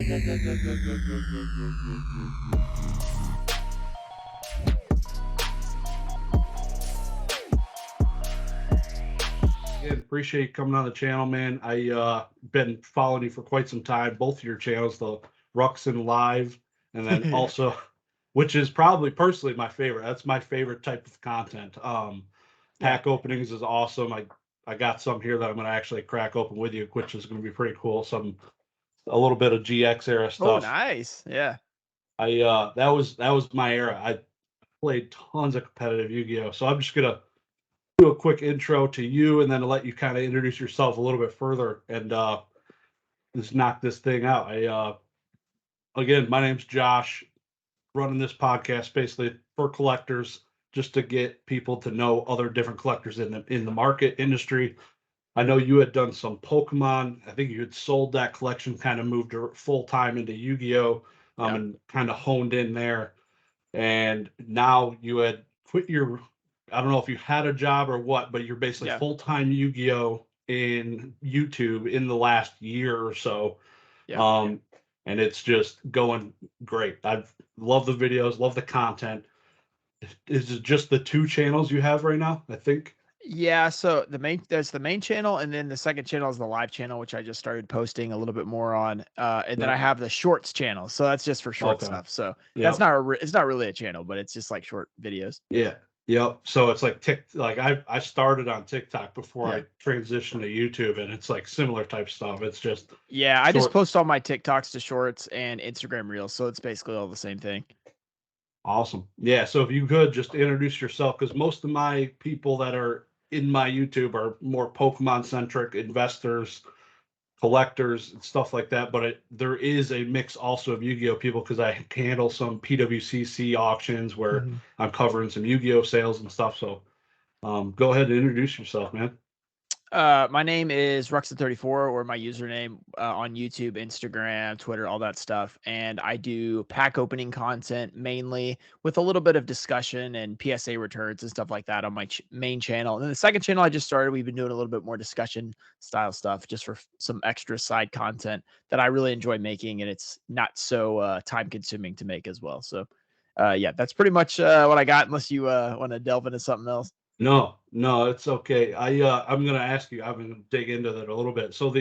Again, appreciate you coming on the channel, man. I been following you for quite some time, both of your channels, the Ruxin Live, and then Yeah. also, which is probably personally my favorite. That's my favorite type of content. Yeah. Pack openings is awesome. I got some here that I'm gonna actually crack open with you, which is gonna be pretty cool. Some a little bit of GX era Oh, stuff. nice. Yeah. That was my era. I played tons of competitive Yu-Gi-Oh. So I'm just gonna do a quick intro to you and then let you kind of introduce yourself a little bit further and just knock this thing out. Again, my name's Josh, running this podcast basically for collectors, just to get people to know other different collectors in the market industry. I know you had done some Pokemon. I think you had sold that collection, kind of moved full time into Yu-Gi-Oh, Yeah. and kind of honed in there. And now you had quit your, I don't know if you had a job or what, but you're basically Yeah. full-time Yu-Gi-Oh in YouTube in the last year or so. Yeah. Um, and it's just going great. I love the videos, love the content. Is it just the two channels you have right now? I think. Yeah, so there's the main channel, and then the second channel is the live channel, which I just started posting a little bit more on. And then I Yep. have the shorts channel, so that's just for short Okay. stuff. So that's Yep. not it's not really a channel, but it's just like short videos. Yeah. Yep. So it's like like I started on TikTok before Yeah. I transitioned to YouTube, and it's like similar type stuff. It's just Yeah, I just short. post all my TikToks to shorts and Instagram reels, so it's basically all the same thing. Awesome. Yeah. So if you could just introduce yourself, because most of my people that are in my YouTube are more Pokemon centric investors, collectors, and stuff like that. But there is a mix also of Yu-Gi-Oh people because I handle some PWCC auctions where Mhm. I'm covering some Yu-Gi-Oh sales and stuff. So go ahead and introduce yourself, man. My name is Ruxin34, or my username on YouTube, Instagram, Twitter, all that stuff. And I do pack opening content mainly with a little bit of discussion and PSA returns and stuff like that on my main channel. And then the second channel I just started, we've been doing a little bit more discussion style stuff just for some extra side content that I really enjoy making. And it's not so time consuming to make as well. So, yeah, that's pretty much what I got, unless you want to delve into something else. No, no, it's okay. I'm gonna ask you. I'm gonna dig into that a little bit. So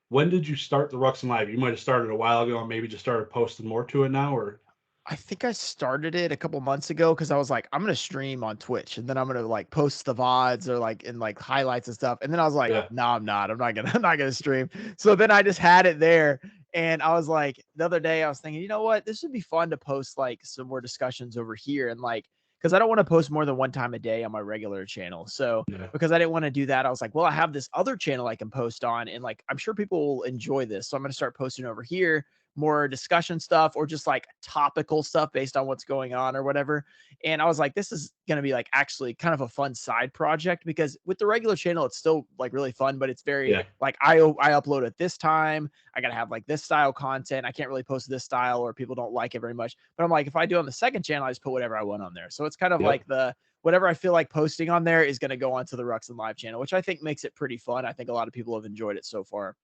when did you start the Ruxin Live? You might have started a while ago and maybe just started posting more to it now, or I think I started it a couple months ago because I was like, I'm gonna stream on Twitch and then I'm gonna like post the VODs or like in like highlights and stuff. And then I was like, yeah. no, I'm not. I'm not gonna I'm not gonna stream. So then I just had it there. And I was like, the other day I was thinking, you know what? This would be fun to post like some more discussions over here. And like, because I don't want to post more than one time a day on my regular channel. So Yeah. because I didn't want to do that, I was like, well, I have this other channel I can post on, and like I'm sure people will enjoy this. So I'm gonna start posting over here more discussion stuff or just like topical stuff based on what's going on or whatever. And I was like, this is going to be like actually kind of a fun side project, because with the regular channel, it's still like really fun, but it's very Yeah. like I upload at this time. I got to have like this style content. I can't really post this style or people don't like it very much. But I'm like, if I do on the second channel, I just put whatever I want on there. So it's kind of Yep. like whatever I feel like posting on there is going to go onto the Ruxin Live channel, which I think makes it pretty fun. I think a lot of people have enjoyed it so far.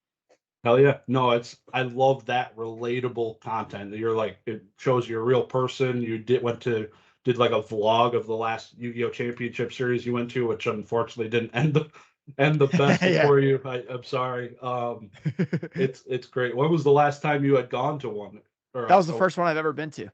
Hell yeah. No, I love that relatable content. You're like, it shows you're a real person. You did like a vlog of the last Yu-Gi-Oh Championship series you went to, which unfortunately didn't end the best Yeah. for you. I'm sorry. It's great. When was the last time you had gone to one? Or That was the first one I've ever been to.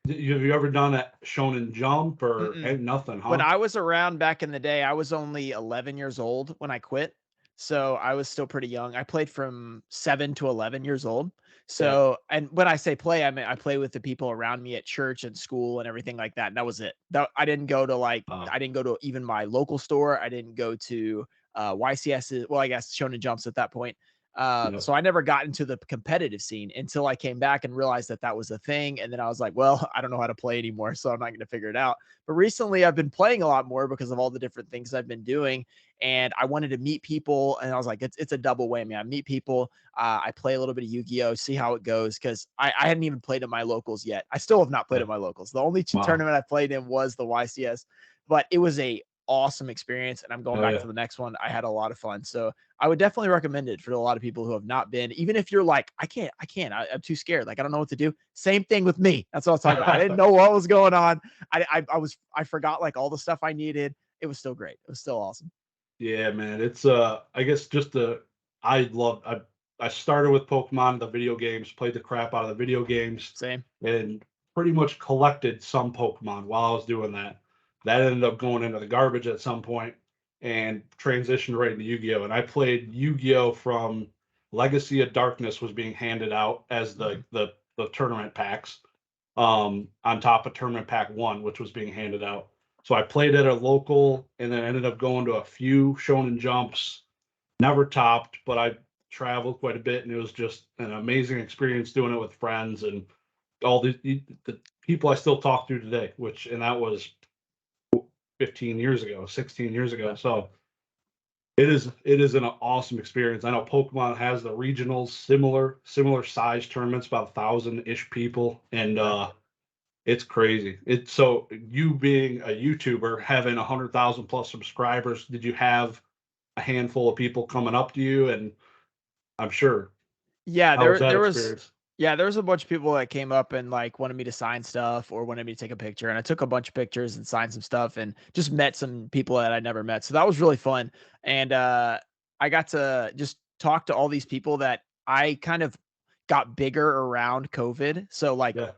have you ever done a Shonen Jump or Mm-mm. nothing, When huh? I was around back in the day, I was only 11 years old when I quit. So I was still pretty young. I played from 7 to 11 years old. Yeah. So, and when I say play, I mean I play with the people around me at church and school and everything like that. And that was it. I didn't go to I didn't go to even my local store. I didn't go to YCS. Well, I guess Shonen Jumps at that point. Yeah. So I never got into the competitive scene until I came back and realized that that was a thing. And then I was like, well, I don't know how to play anymore, so I'm not going to figure it out. But recently I've been playing a lot more because of all the different things I've been doing. And I wanted to meet people. And I was like, it's a double whammy. I meet people. I play a little bit of Yu-Gi-Oh, see how it goes. Cause I hadn't even played at my locals yet. I still have not played Yeah. at my locals. The only Wow. tournament I played in was the YCS, but it was a awesome experience, and I'm going Oh, back yeah. to the next one. I had a lot of fun. So I would definitely recommend it for a lot of people who have not been, even if you're like, I'm too scared. Like, I don't know what to do. Same thing with me. That's what I was talking about. I didn't know what was going on. I forgot like all the stuff I needed. It was still great. It was still awesome. Yeah, man. It's I guess I started with Pokemon, the video games, played the crap out of the video games, Same. and pretty much collected some Pokemon while I was doing that. That ended up going into the garbage at some point and transitioned right into Yu-Gi-Oh! And I played Yu-Gi-Oh! From Legacy of Darkness was being handed out as the tournament packs, on top of Tournament Pack 1, which was being handed out. So I played at a local and then ended up going to a few Shonen Jumps. Never topped, but I traveled quite a bit, and it was just an amazing experience doing it with friends and all the people I still talk to today, and that was 15 years ago, 16 years ago. So it is an awesome experience. I know Pokemon has the regionals, similar size tournaments, about 1,000-ish people, and it's crazy. It's so you being a YouTuber, having 100,000 plus subscribers, did you have a handful of people coming up to you? And I'm sure, Yeah, how was that there was experience? there was a bunch of people that came up and like wanted me to sign stuff or wanted me to take a picture, and I took a bunch of pictures and signed some stuff and just met some people that I never met. So that was really fun. And I got to just talk to all these people that I kind of got bigger around COVID. So like Yeah,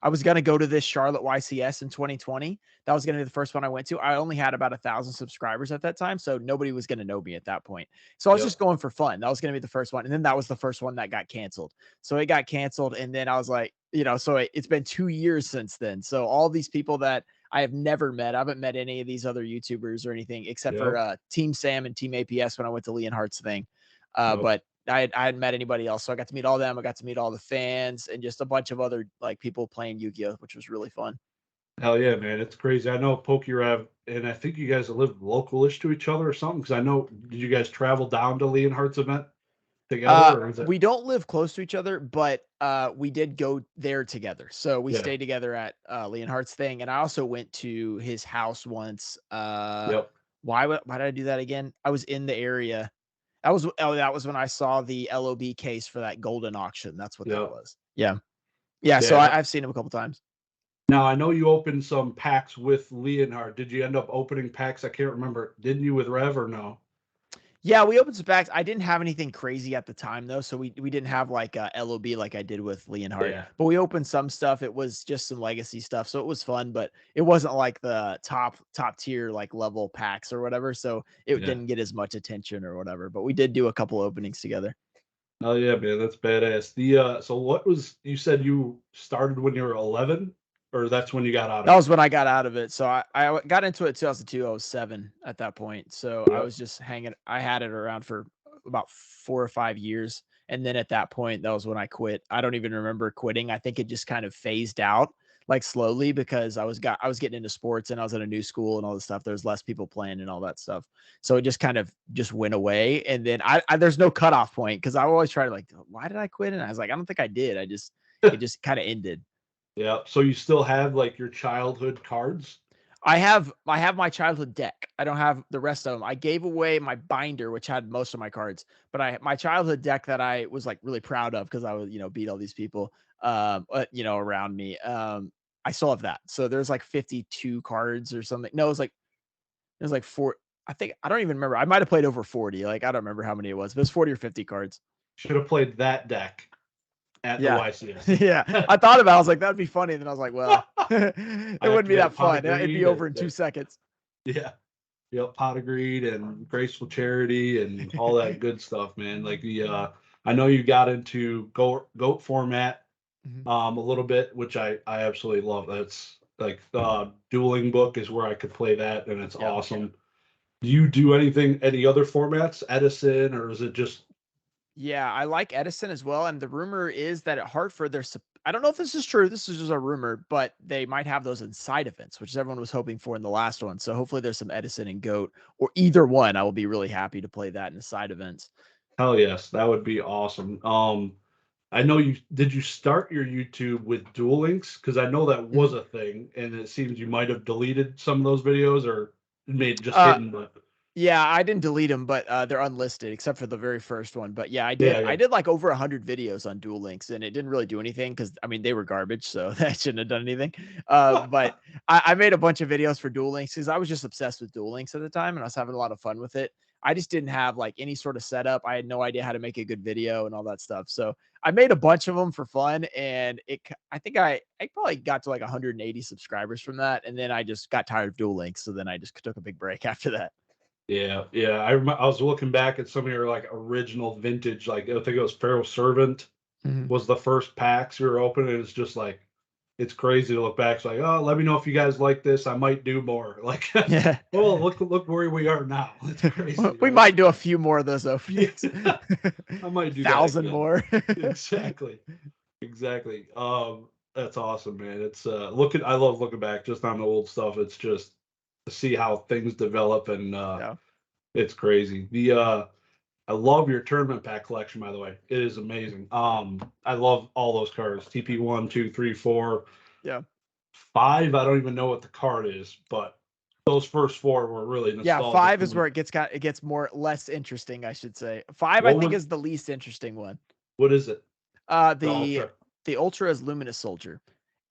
I was gonna go to this Charlotte YCS in 2020. That was gonna be the first one I went to. I only had about 1,000 subscribers at that time, so nobody was gonna know me at that point. So I was yep, just going for fun. That was gonna be the first one, and then that was the first one that got canceled. So it got canceled, and then I was like, so it's been 2 years since then. So all these people that I have never met, I haven't met any of these other YouTubers or anything except for yep, Team Sam and Team APS when I went to Leonhardt's thing. yep. But I hadn't met anybody else. So I got to meet all them. I got to meet all the fans and just a bunch of other like people playing Yu-Gi-Oh, which was really fun. Hell yeah, man. It's crazy. I know PokeRev, and I think you guys live localish to each other or something. Because I know, did you guys travel down to Leonhardt's event together, or is it? We don't live close to each other, but we did go there together. So we Yeah, stayed together at Leonhardt's thing, and I also went to his house once. yep, Why did I do that again? I was in the area. That was when I saw the LOB case for that golden auction. That's what that yep, was. Yeah. Yeah. So yeah. I've seen him a couple times. Now I know you opened some packs with Leonhard. Did you end up opening packs? I can't remember. Didn't you with Rev or no? Yeah, we opened some packs. I didn't have anything crazy at the time though, so we didn't have like a LOB like I did with Leonhardt. Yeah, But we opened some stuff. It was just some legacy stuff, so it was fun. But it wasn't like the top tier like level packs or whatever. So it yeah. didn't get as much attention or whatever. But we did do a couple openings together. Oh yeah, man, that's badass. So what was you said you started when you were 11, or that's when you got out of That it? was when I got out of it. So I got into it 2002. I was 7 at that point. So I Yep. was just hanging. I had it around for about 4 or 5 years. And then at that point, that was when I quit. I don't even remember quitting. I think it just kind of phased out like slowly because I was getting into sports and I was at a new school and all this stuff. There was less people playing and all that stuff. So it just kind of just went away. And then I there's no cutoff point because I always try to like, why did I quit? And I was like, I don't think I did. It just kind of ended. Yeah. So you still have like your childhood cards? I have my childhood deck. I don't have the rest of them. I gave away my binder, which had most of my cards, but my childhood deck that I was like really proud of because I would beat all these people around me. I still have that. So there's like 52 cards or something. No, it was like four. I think I don't even remember. I might have played over 40. Like I don't remember how many it was, but it was 40 or 50 cards. Should have played that deck at the Yeah. YCS. Yeah. I thought about it. I was like, that'd be funny. And then I was like, well, it I have wouldn't to be get a that pot fun. of It'd be greed. over in 2 seconds. Yeah. Yep, pot of greed and graceful charity and all that good stuff, man. Like I know you got into goat format Mhm. a little bit, which I absolutely love. That's like dueling book is where I could play that, and it's Yep. awesome. Do you do any other formats, Edison, or is it just Yeah, I like Edison as well. And the rumor is that at Hartford, I don't know if this is true. This is just a rumor, but they might have those in side events, which everyone was hoping for in the last one. So hopefully there's some Edison and Goat or either one. I will be really happy to play that in the side events. hell yes, that would be awesome. I know you start your YouTube with Duel Links? Because I know that was Mhm. a thing, and it seems you might have deleted some of those videos, or made just hidden, but yeah, I didn't delete them, but they're unlisted except for the very first one. But yeah, I did. yeah, I did like over 100 videos on Duel Links, and it didn't really do anything because I mean they were garbage, so that shouldn't have done anything. But I made a bunch of videos for Duel Links because I was just obsessed with Duel Links at the time, and I was having a lot of fun with it. I just didn't have like any sort of setup. I had no idea how to make a good video and all that stuff. So I made a bunch of them for fun, and I think I probably got to like 180 subscribers from that, and then I just got tired of Duel Links, so then I just took a big break after that. yeah, yeah. I was looking back at some of your like original vintage, like I think it was Pharaoh Servant Mhm. was the first packs you were opening. And it's just like it's crazy to look back. It's like, oh, let me know if you guys like this. I might do more. Like, Yeah. well, look where we are now. It's crazy, We right? might do a few more of those Yeah, openings. I might do that 1,000 again. more. Exactly. Exactly. That's awesome, man. It's looking I love looking back just on the old stuff. It's just to see how things develop and Yeah. it's crazy. The I love your tournament pack collection, by the way. It is amazing. I love all those cards. TP 1, 2, 3, 4, Yeah. 5. I don't even know what the card is, but those first 4 were really Yeah, nostalgic 5 for is where me. it gets more less interesting, I should say. 5 I What think was is the least interesting one. what is it? Uh The the Ultra. the Ultra is Luminous Soldier.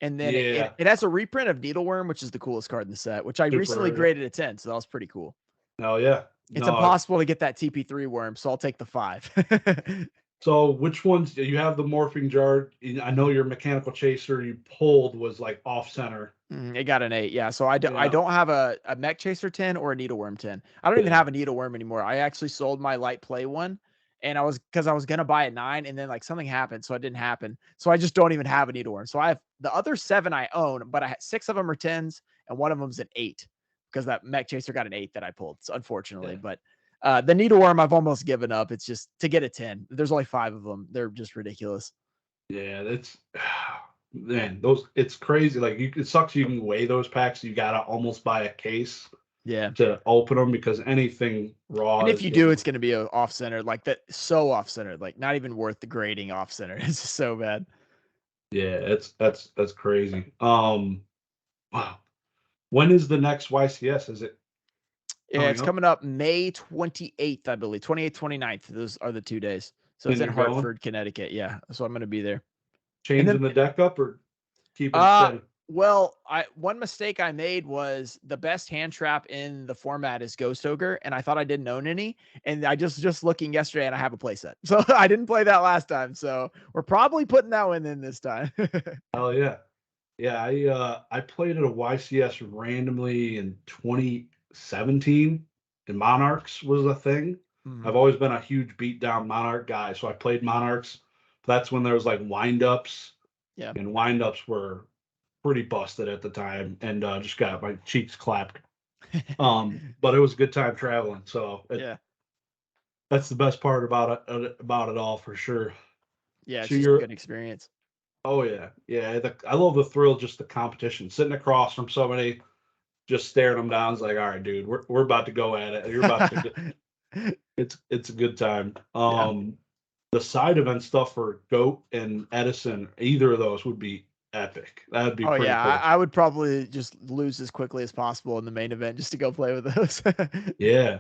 And then Yeah, it has a reprint of Needleworm, which is the coolest card in the set, which I super recently rare. Yeah. graded a 10, so that was pretty cool. Oh yeah. It's No, impossible to get that TP3 worm, so I'll take the 5. so which ones do you have the morphing jar? I know your mechanical chaser you pulled was like off center. It got an 8. Yeah. So I Yeah. don't have a Mech Chaser 10 or a Needleworm 10. I don't even Yeah. have a Needleworm anymore. I actually sold my light play one, and I was gonna buy a 9, and then like something happened, so it didn't happen. So I just don't even have a Needleworm. So I have the other 7 I own, but I had 6 of them are 10s, and one of them's an 8 because that Mech Chaser got an 8 that I pulled, so unfortunately. Yeah. But the Needleworm I've almost given up. It's just to get a 10. There's only 5 of them. They're just ridiculous. Yeah, that's man, those it's crazy. Like it sucks you can weigh those packs. You gotta almost buy a case Yeah. to open them because anything raw And if is you do, getting it's going to be off centered, like that, so off centered, like not even worth the grading off centered. It's just so bad. yeah, that's crazy. Wow. When is the next YCS? Is it Yeah, coming it's up? coming up May 28th, I believe. 28th, 29th. Those are the 2 days. So it's And in you're going? Hartford, Connecticut. Yeah. So I'm going to be there. And Changing then, the deck up or keeping it uh, steady? well, one mistake I made was the best hand trap in the format is Ghost Ogre, and I thought I didn't own any. And I just looking yesterday, and I have a playset, so I didn't play that last time. So we're probably putting that one in this time. Oh yeah. Yeah, I played at a YCS randomly in 2017 and Monarchs was a thing. Mhm. I've always been a huge beat down Monarch guy, so I played Monarchs. That's when there was like wind-ups, Yeah. and wind-ups were pretty busted at the time and just got my cheeks clapped. But it was a good time traveling, so Yeah. that's the best part about it all for sure. Yeah, So it's just a you're good experience. oh yeah, yeah. I love the thrill, just the competition, sitting across from somebody, just staring them down. It's like, all right, dude, we're about to go at it. You're about to. It's a good time. Yeah. The side event stuff for Goat and Edison, either of those would be epic. That'd be Oh, pretty yeah, cool. I would probably just lose as quickly as possible in the main event just to go play with those. Yeah.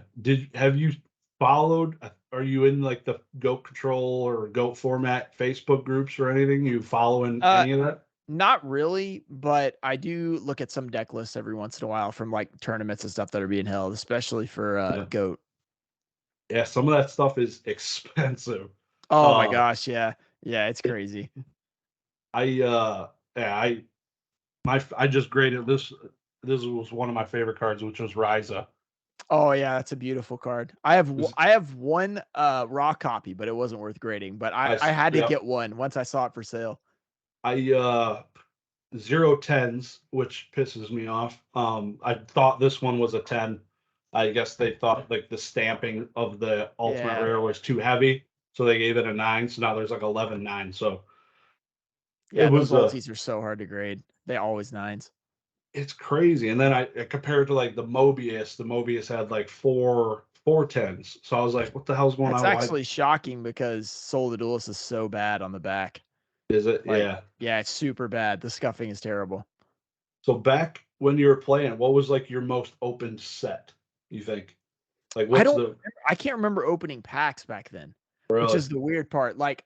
Have you followed? Are you in like the Goat Control or Goat format Facebook groups or anything? You following Uh, any of that? Not really, but I do look at some deck lists every once in a while from, like, tournaments and stuff that are being held, especially for, Yeah. GOAT. Yeah. Some of that stuff is expensive. Oh my Uh, gosh, yeah. Yeah, it's it, crazy. yeah, I just graded this. This was one of my favorite cards, which was Ryza. Oh, yeah, that's a beautiful card. I have one, raw copy, but it wasn't worth grading, but I had to Yeah, get one once I saw it for sale. I 0 10s, which pisses me off. I thought this one was a 10. I guess they thought like the stamping of the ultimate Yeah. rare was too heavy, so they gave it a 9. So now there's like 11 9. So it Yeah, those was ultis are so hard to grade. They always 9s. it's crazy. And then I compared to like the Mobius. The Mobius had like four 10s. So I was like, what the hell's going That's on? Why actually shocking because Soul of the Duelist is so bad on the back. is it? Like, Yeah. yeah, it's super bad. The scuffing is terrible. So back when you were playing, what was like your most open set, you think? Like I what's don't the remember, I can't remember opening packs back then, which really? is the weird part. Like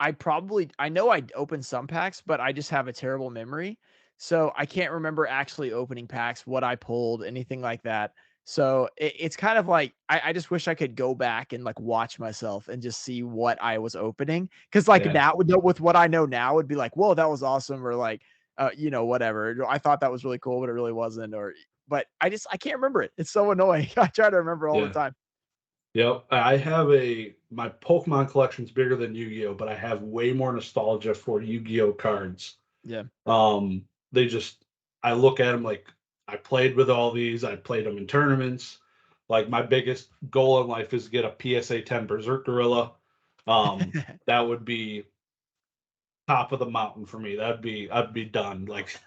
I know I opened some packs, but I just have a terrible memory. So I can't remember actually opening packs, what I pulled, anything like that. So it's kind of like I just wish I could go back and like watch myself and just see what I was opening. Cause like Yeah. now with what I know now would be like, whoa, that was awesome, or like whatever. I thought that was really cool, but it really wasn't. But I can't remember it. It's so annoying. I try to remember all the Yeah. time. Yep. I have my Pokemon collection's bigger than Yu-Gi-Oh, but I have way more nostalgia for Yu-Gi-Oh cards. Yeah. They just I look at them like I played with all these. I played them in tournaments. Like my biggest goal in life is to get a PSA 10 Berserk Gorilla. That would be top of the mountain for me. I'd be done. Like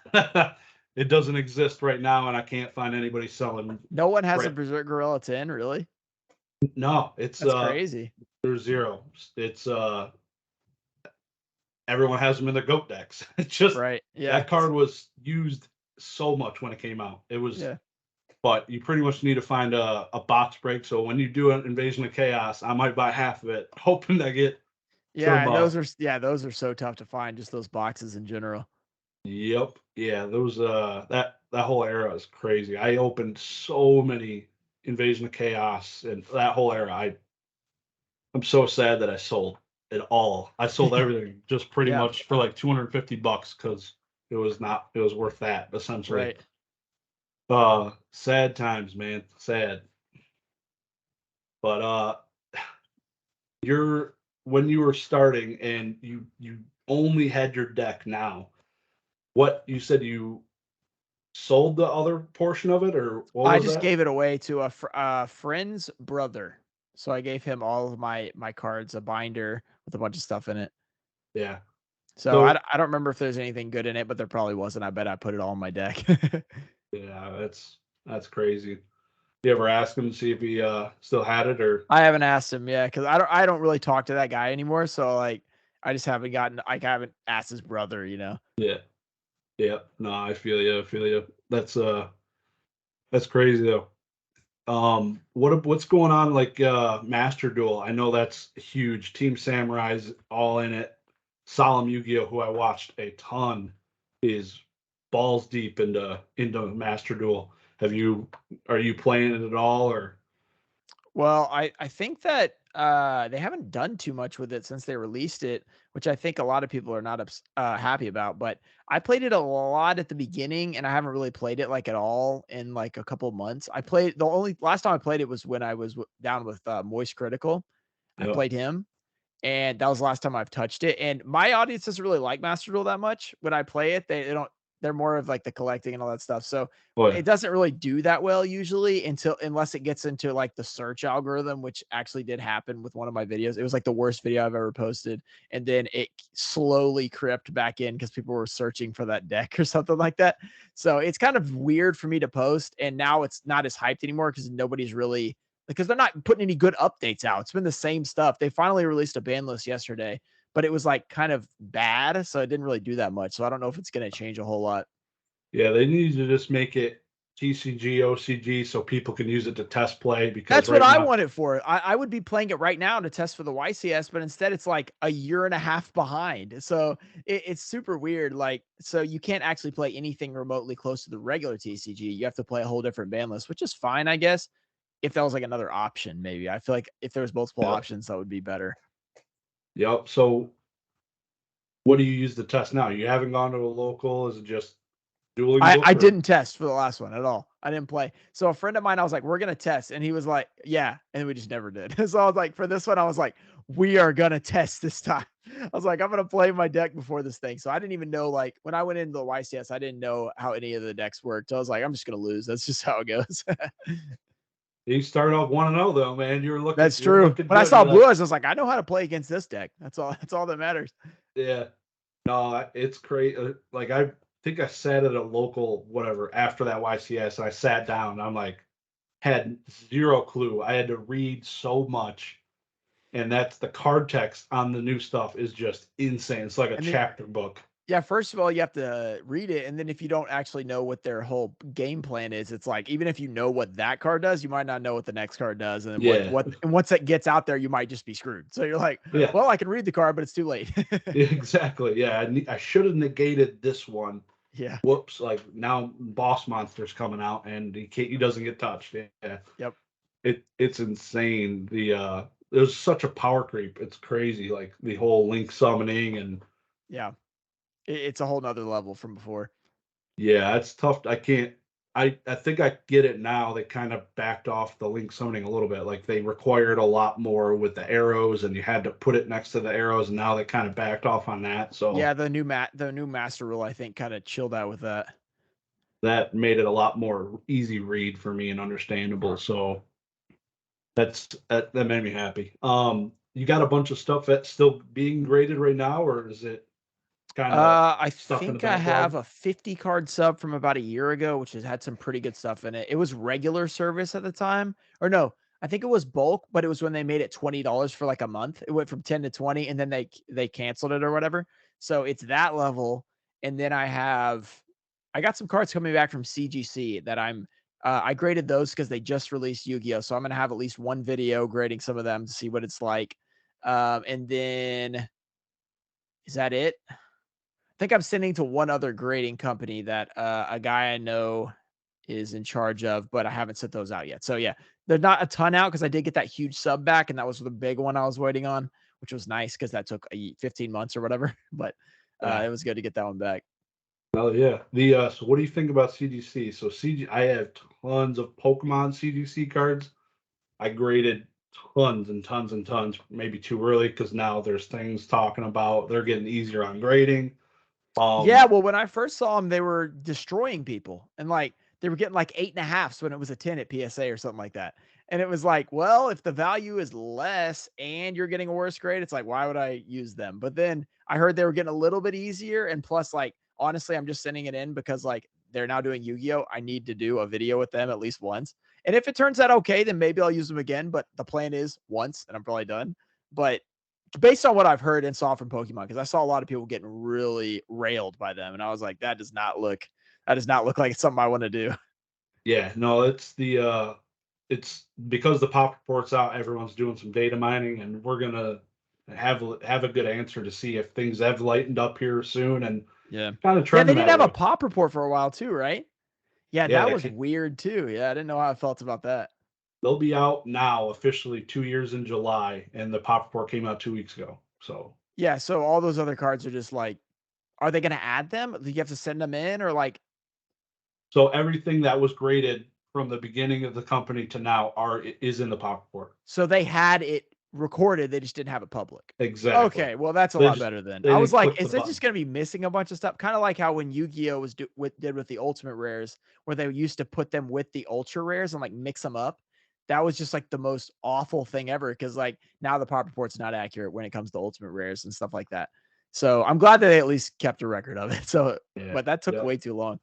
it doesn't exist right now, and I can't find anybody selling. No one has a Right? Berserk Gorilla 10, really? No, it's That's crazy. there's zero. It's everyone has them in their goat decks. It's just Right. Yeah. that card was used so much when it came out. It was, Yeah. but you pretty much need to find a box break. So when you do an Invasion of Chaos, I might buy half of it, hoping to get Yeah, some. and those are so tough to find, just those boxes in general. Yep, yeah, those that whole era is crazy. I opened so many Invasion of Chaos and that whole era. I'm so sad that I sold it all. I sold everything just pretty Yeah, much for like $250 because it was worth that essentially. right. Sad times, man. Sad. But you're when you were starting and you only had your deck now. What you said you sold the other portion of it, or what I was just that? gave it away to a friend's brother. So I gave him all of my cards, a binder with a bunch of stuff in it. Yeah. So So I don't remember if there's anything good in it, but there probably wasn't. I bet I put it all in my deck. yeah, that's crazy. You ever ask him to see if he still had it or I haven't asked him, yeah, because I don't really talk to that guy anymore. So like I just haven't gotten I haven't asked his brother. yeah. Yeah. No, I feel you. I feel you. That's crazy though. What's going on like Master Duel? I know that's huge. Team Samurai's all in it. Solemn Yu-Gi-Oh, who I watched a ton, is balls deep into Master Duel. Are you playing it at all or Well, I think that they haven't done too much with it since they released it, which I think a lot of people are not happy about. But I played it a lot at the beginning, and I haven't really played it like at all in like a couple months. I played the only last time I played it was when I was down with Moist Critical. I yeah. played him, and that was the last time I've touched it. And my audience doesn't really like Master Duel that much. When I play it, they don't. They're more of like the collecting and all that stuff. So Boy, it doesn't really do that well usually unless it gets into like the search algorithm, which actually did happen with one of my videos. It was like the worst video I've ever posted, and then it slowly crept back in because people were searching for that deck or something like that. So it's kind of weird for me to post, and now it's not as hyped anymore because they're not putting any good updates out. It's been the same stuff. They finally released a ban list yesterday, but it was like kind of bad, so it didn't really do that much. So I don't know if it's going to change a whole lot. yeah, they need to just make it TCG, OCG so people can use it to test play because That's what right I now, want it for. I would be playing it right now to test for the YCS, but instead it's like a year and a half behind. So it's super weird. Like, so you can't actually play anything remotely close to the regular TCG. You have to play a whole different ban list, which is fine, I guess. If that was like another option, maybe. I feel like if there was multiple yep, options, that would be better. yep. So what do you use to test now? You haven't gone to a local? Is it just dueling I book or didn't test for the last one at all. I didn't play. So a friend of mine, I was like, we're gonna test. And he was like, yeah. And we just never did. So I was like, for this one, I was like, we are gonna test this time. I was like, I'm gonna play my deck before this thing. So I didn't even know, like, when I went into the YCS, I didn't know how any of the decks worked. So I was like, I'm just gonna lose. That's just how it goes. you started off 1-0 though, man. That's You're true. looking When I good. saw You're Blue like, Eyes, I was like, I know how to play against this deck. That's all that matters. yeah. No, it's crazy. Like I think I sat at a local whatever after that YCS and I sat down and I'm like had zero clue. I had to read so much. And that's the card text on the new stuff is just insane. It's like a And then chapter book. Yeah, first of all, you have to read it, and then if you don't actually know what their whole game plan is, it's like even if you know what that card does, you might not know what the next card does, and then Yeah, and once it gets out there, you might just be screwed. So you're like, yeah, well, I can read the card, but it's too late. exactly. Yeah, I should have negated this one. Yeah. Whoops! Like now, Boss Monster's coming out, and he doesn't get touched. Yeah, Yep. it's insane. There's such a power creep. It's crazy. Like the whole link summoning and Yeah. It's a whole nother level from before. yeah, it's tough. I can't. I think I get it now. They kind of backed off the link summoning a little bit. Like they required a lot more with the arrows, and you had to put it next to the arrows. And now they kind of backed off on that. So Yeah, the new master rule, I think, kind of chilled out with that. that made it a lot more easy read for me and understandable. So that made me happy. You got a bunch of stuff that's still being graded right now, or is it kind of I stuff in the think I have backlog? a 50 card sub from about a year ago, which has had some pretty good stuff in it. It was regular service at the time, or no, I think it was bulk, but it was when they made it $20 for like a month. It went from 10 to 20, and then they canceled it or whatever. So it's that level, and then I got some cards coming back from CGC that I graded those because they just released Yu-Gi-Oh, so I'm gonna have at least one video grading some of them to see what it's like. And then is that it? Think I'm sending to one other grading company that a guy I know is in charge of, but I haven't sent those out yet. So yeah, there's not a ton out because I did get that huge sub back, and that was the big one I was waiting on, which was nice because that took 15 months or whatever. But Yeah. it was good to get that one back. Oh yeah. So what do you think about CGC? So I have tons of Pokemon CGC cards. I graded tons and tons and tons, maybe too early because now there's things talking about they're getting easier on grading. Yeah, Um, well, when I first saw them, they were destroying people, and like they were getting like 8.5s when it was a 10 at PSA or something like that. And it was like, well, if the value is less and you're getting a worse grade, it's like, why would I use them? But then I heard they were getting a little bit easier. And plus, like, honestly, I'm just sending it in because like they're now doing Yu-Gi-Oh! I need to do a video with them at least once. And if it turns out okay, then maybe I'll use them again. But the plan is once, and I'm probably done. But based on what I've heard and saw from Pokemon, because I saw a lot of people getting really railed by them, and I was like, that does not look like it's something I want to do. yeah, no, it's because the pop report's out, everyone's doing some data mining, and we're gonna have a good answer to see if things have lightened up here soon and Yeah. kind of Yeah, they trending didn't that have a way. pop report for a while too, right? Yeah, Yeah, that was weird too. Yeah, I didn't know how I felt about that. they'll be out now officially 2 years in July, and the pop report came out 2 weeks ago. So Yeah, so all those other cards are just like, are they gonna add them? Do you have to send them in or like So everything that was graded from the beginning of the company to now is in the pop report. so they had it recorded, they just didn't have it public. Exactly. Okay, well, that's a They lot just better then. they I was didn't like, click the is it just button. gonna be missing a bunch of stuff? Kinda like how when Yu-Gi-Oh! Was did with the Ultimate Rares, where they used to put them with the Ultra Rares and, like, mix them up. That was just, like, the most awful thing ever because, like, now the pop report's not accurate when it comes to Ultimate Rares and stuff like that. So, I'm glad that they at least kept a record of it. So Yeah. but that took Yeah. way too long.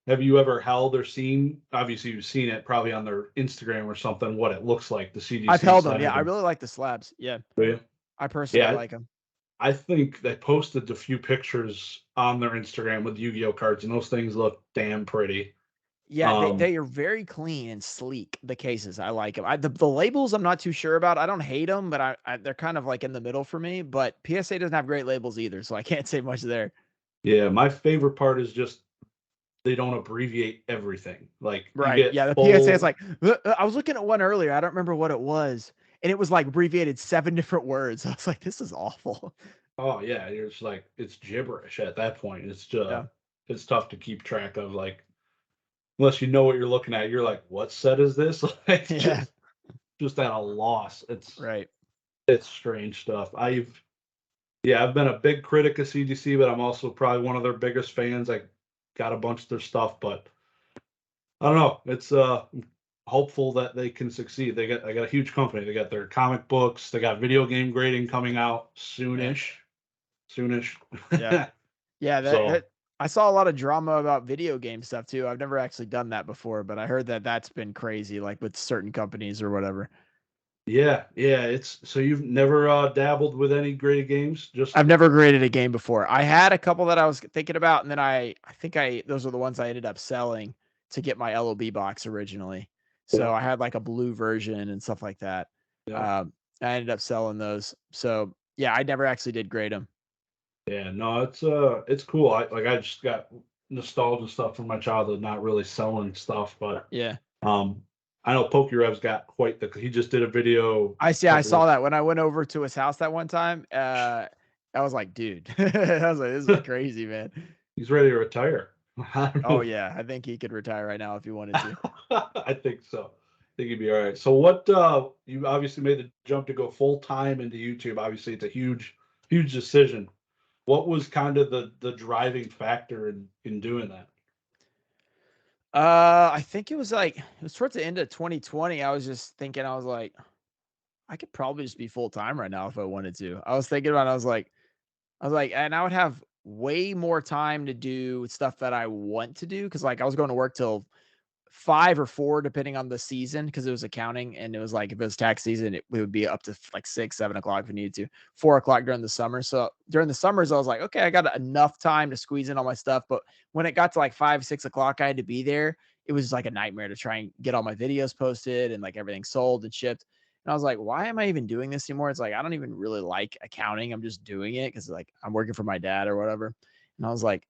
Have you ever held or seen? Obviously, you've seen it probably on their Instagram or something. What it looks like the I've CGC held them, yeah, slab. I And really like the slabs, yeah. yeah, I personally yeah. like them. I think they posted a few pictures on their Instagram with Yu-Gi-Oh cards, and those things look damn pretty. Yeah, Um, they are very clean and sleek, the cases, I like 'em. The labels, I'm not too sure about, I don't hate them, but they're kind of, like, in the middle for me, but PSA doesn't have great labels either, so I can't say much there. yeah, my favorite part is just they don't abbreviate everything. Like you Right, get yeah, the PSA is full. like, I was looking at one earlier, I don't remember what it was, and it was, like, abbreviated 7 different words. I was like, "This is awful." Oh yeah, you're just like it's gibberish at that point. Yeah. It's tough to keep track of. Like unless you know what you're looking at, you're like, what set is this? Like Yeah, just at a loss. right. It's strange stuff. I've been a big critic of CGC, but I'm also probably one of their biggest fans. I got a bunch of their stuff, but I don't know. It's hopeful that they can succeed. They got a huge company. They got their comic books, they got video game grading coming out Yeah, soonish. Soonish. yeah. Yeah, So I saw a lot of drama about video game stuff too. I've never actually done that before, but I heard that that's been crazy, like with certain companies or whatever. Yeah, yeah. It's so you've never dabbled with any graded games? Just I've never graded a game before. I had a couple that I was thinking about, and then I think those are the ones I ended up selling to get my LOB box originally. So yeah, I had like a blue version and stuff like that. yeah, Um, I ended up selling those. So yeah, I never actually did grade them. yeah. No, it's cool. I just got nostalgia stuff from my childhood, not really selling stuff, but Yeah. um, I know Pokérev's got quite the. He just did a video I a see. I couple saw of. that when I went over to his house that one time. I was like, dude, I was like, this is crazy, man. He's ready to retire. I don't Oh know. yeah, I think he could retire right now if he wanted to. I think so. I think he'd be all right. So what you obviously made the jump to go full time into YouTube. Obviously it's a huge decision. What was kind of the driving factor in doing that? I think it was towards the end of 2020. I was just thinking, I was like, I could probably just be full time right now if I wanted to. I was thinking about it, I was like, and I would have way more time to do stuff that I want to do. Cause like I was going to work till 5 or 4 depending on the season because it was accounting and it was like if it was tax season it would be up to like 6 7 o'clock if we needed to 4 o'clock during the summer. So during the summers I was like, okay, I got enough time to squeeze in all my stuff. But when it got to like 5 6 o'clock I had to be there. It was like a nightmare to try and get all my videos posted and like everything sold and shipped. And I was like, why am I even doing this anymore? It's like I don't even really like accounting. I'm just doing it because like I'm working for my dad or whatever. And I was like,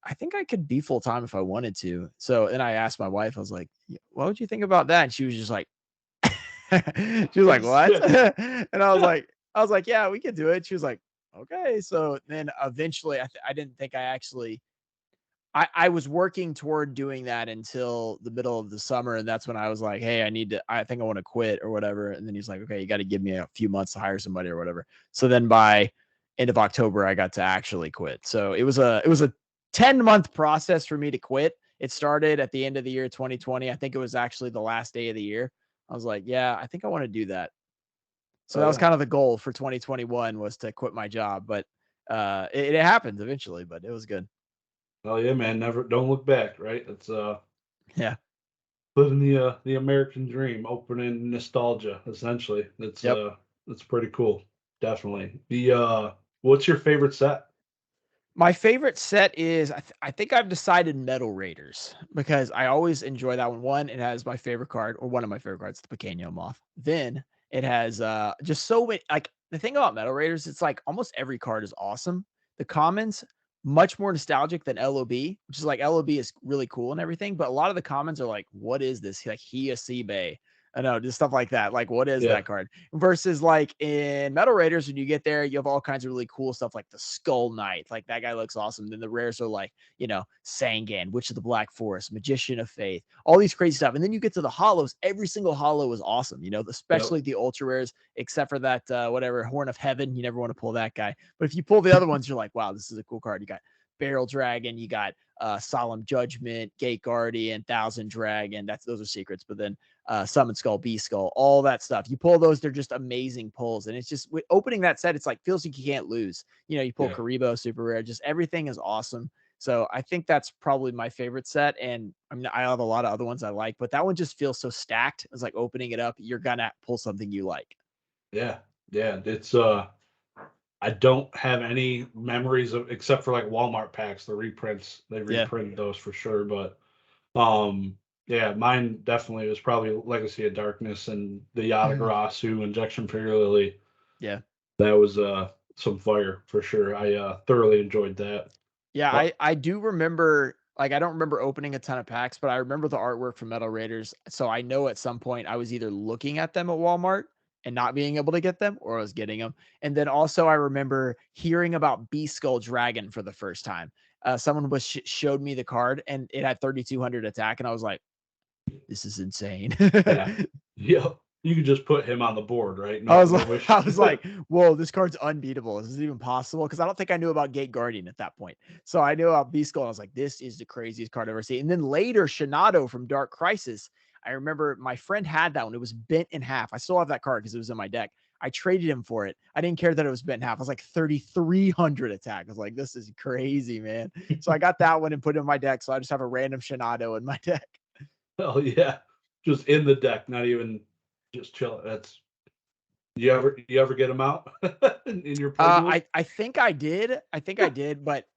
I think I could be full time if I wanted to. So then I asked my wife, I was like, what would you think about that? And she was just like, she was like, what? And I was like, yeah, we could do it. She was like, okay. So then eventually I didn't think I actually, I was working toward doing that until the middle of the summer. And that's when I was like, hey, I think I want to quit or whatever. And then he's like, okay, you got to give me a few months to hire somebody or whatever. So then by end of October, I got to actually quit. So it was a 10-month process for me to quit. It started at the end of the year 2020. I think it was actually the last day of the year. I was like, yeah, I think I want to do that. So Oh that was yeah. kind of the goal for 2021 was to quit my job, but it happened eventually, but it was good. Oh yeah, man. Never don't look back, right? That's Yeah. living the American dream, opening nostalgia, essentially. Yep. That's pretty cool. Definitely. The what's your favorite set? My favorite set is I think I've decided Metal Raiders because I always enjoy that one. One, it has my favorite card or one of my favorite cards, the Pequeño Moth. Then it has just so many like the thing about Metal Raiders, it's like almost every card is awesome. The commons much more nostalgic than LOB, which is like LOB is really cool and everything, but a lot of the commons are like, what is this? Like Hiasibe. I know, just stuff like that. Like, what is Yeah. that card? Versus like in Metal Raiders, when you get there, you have all kinds of really cool stuff like the Skull Knight. Like that guy looks awesome. Then the rares are like, Sangan, Witch of the Black Forest, Magician of Faith, all these crazy stuff. And then you get to the hollows. Every single hollow is awesome, Yep. especially the ultra rares, except for that whatever Horn of Heaven. You never want to pull that guy. But if you pull the other ones, you're like, wow, this is a cool card. You got Barrel Dragon, you got Solemn Judgment, Gate Guardian, Thousand Dragon. Those are secrets. But then Summon Skull, Beast Skull, all that stuff. You pull those, they're just amazing pulls. And it's just with opening that set, it's like feels like you can't lose. You pull Yeah. Karibo, super rare, just everything is awesome. So I think that's probably my favorite set. And I mean, I have a lot of other ones I like, but that one just feels so stacked. It's like opening it up, you're gonna pull something you like. Yeah. Yeah. It's I don't have any memories of except for like Walmart packs, the reprints. They Yeah. reprinted those for sure, but yeah, mine definitely was probably Legacy of Darkness and the Yatagarasu Injection Figure Lily. Yeah. That was some fire for sure. I thoroughly enjoyed that. Yeah, But I do remember like I don't remember opening a ton of packs, but I remember the artwork from Metal Raiders. So I know at some point I was either looking at them at Walmart and not being able to get them or I was getting them. And then also I remember hearing about Beast Skull Dragon for the first time. Someone showed me the card and it had 3200 attack and I was like, this is insane. yeah. Yeah. You could just put him on the board, right? I No was no like, wish. I was like, whoa, this card's unbeatable. Is this even possible? Because I don't think I knew about Gate Guardian at that point. So I knew about Beast Skull. I was like, this is the craziest card I've ever seen. And then later, Shinado from Dark Crisis. I remember my friend had that one. It was bent in half. I still have that card because it was in my deck. I traded him for it. I didn't care that it was bent in half. I was like 3,300 attack. I was like, this is crazy, man. So I got that one and put it in my deck. So I just have a random Shinado in my deck. Oh yeah. Just in the deck, not even just chill. That's You ever get them out in your play duels? I think I did. I think I did, but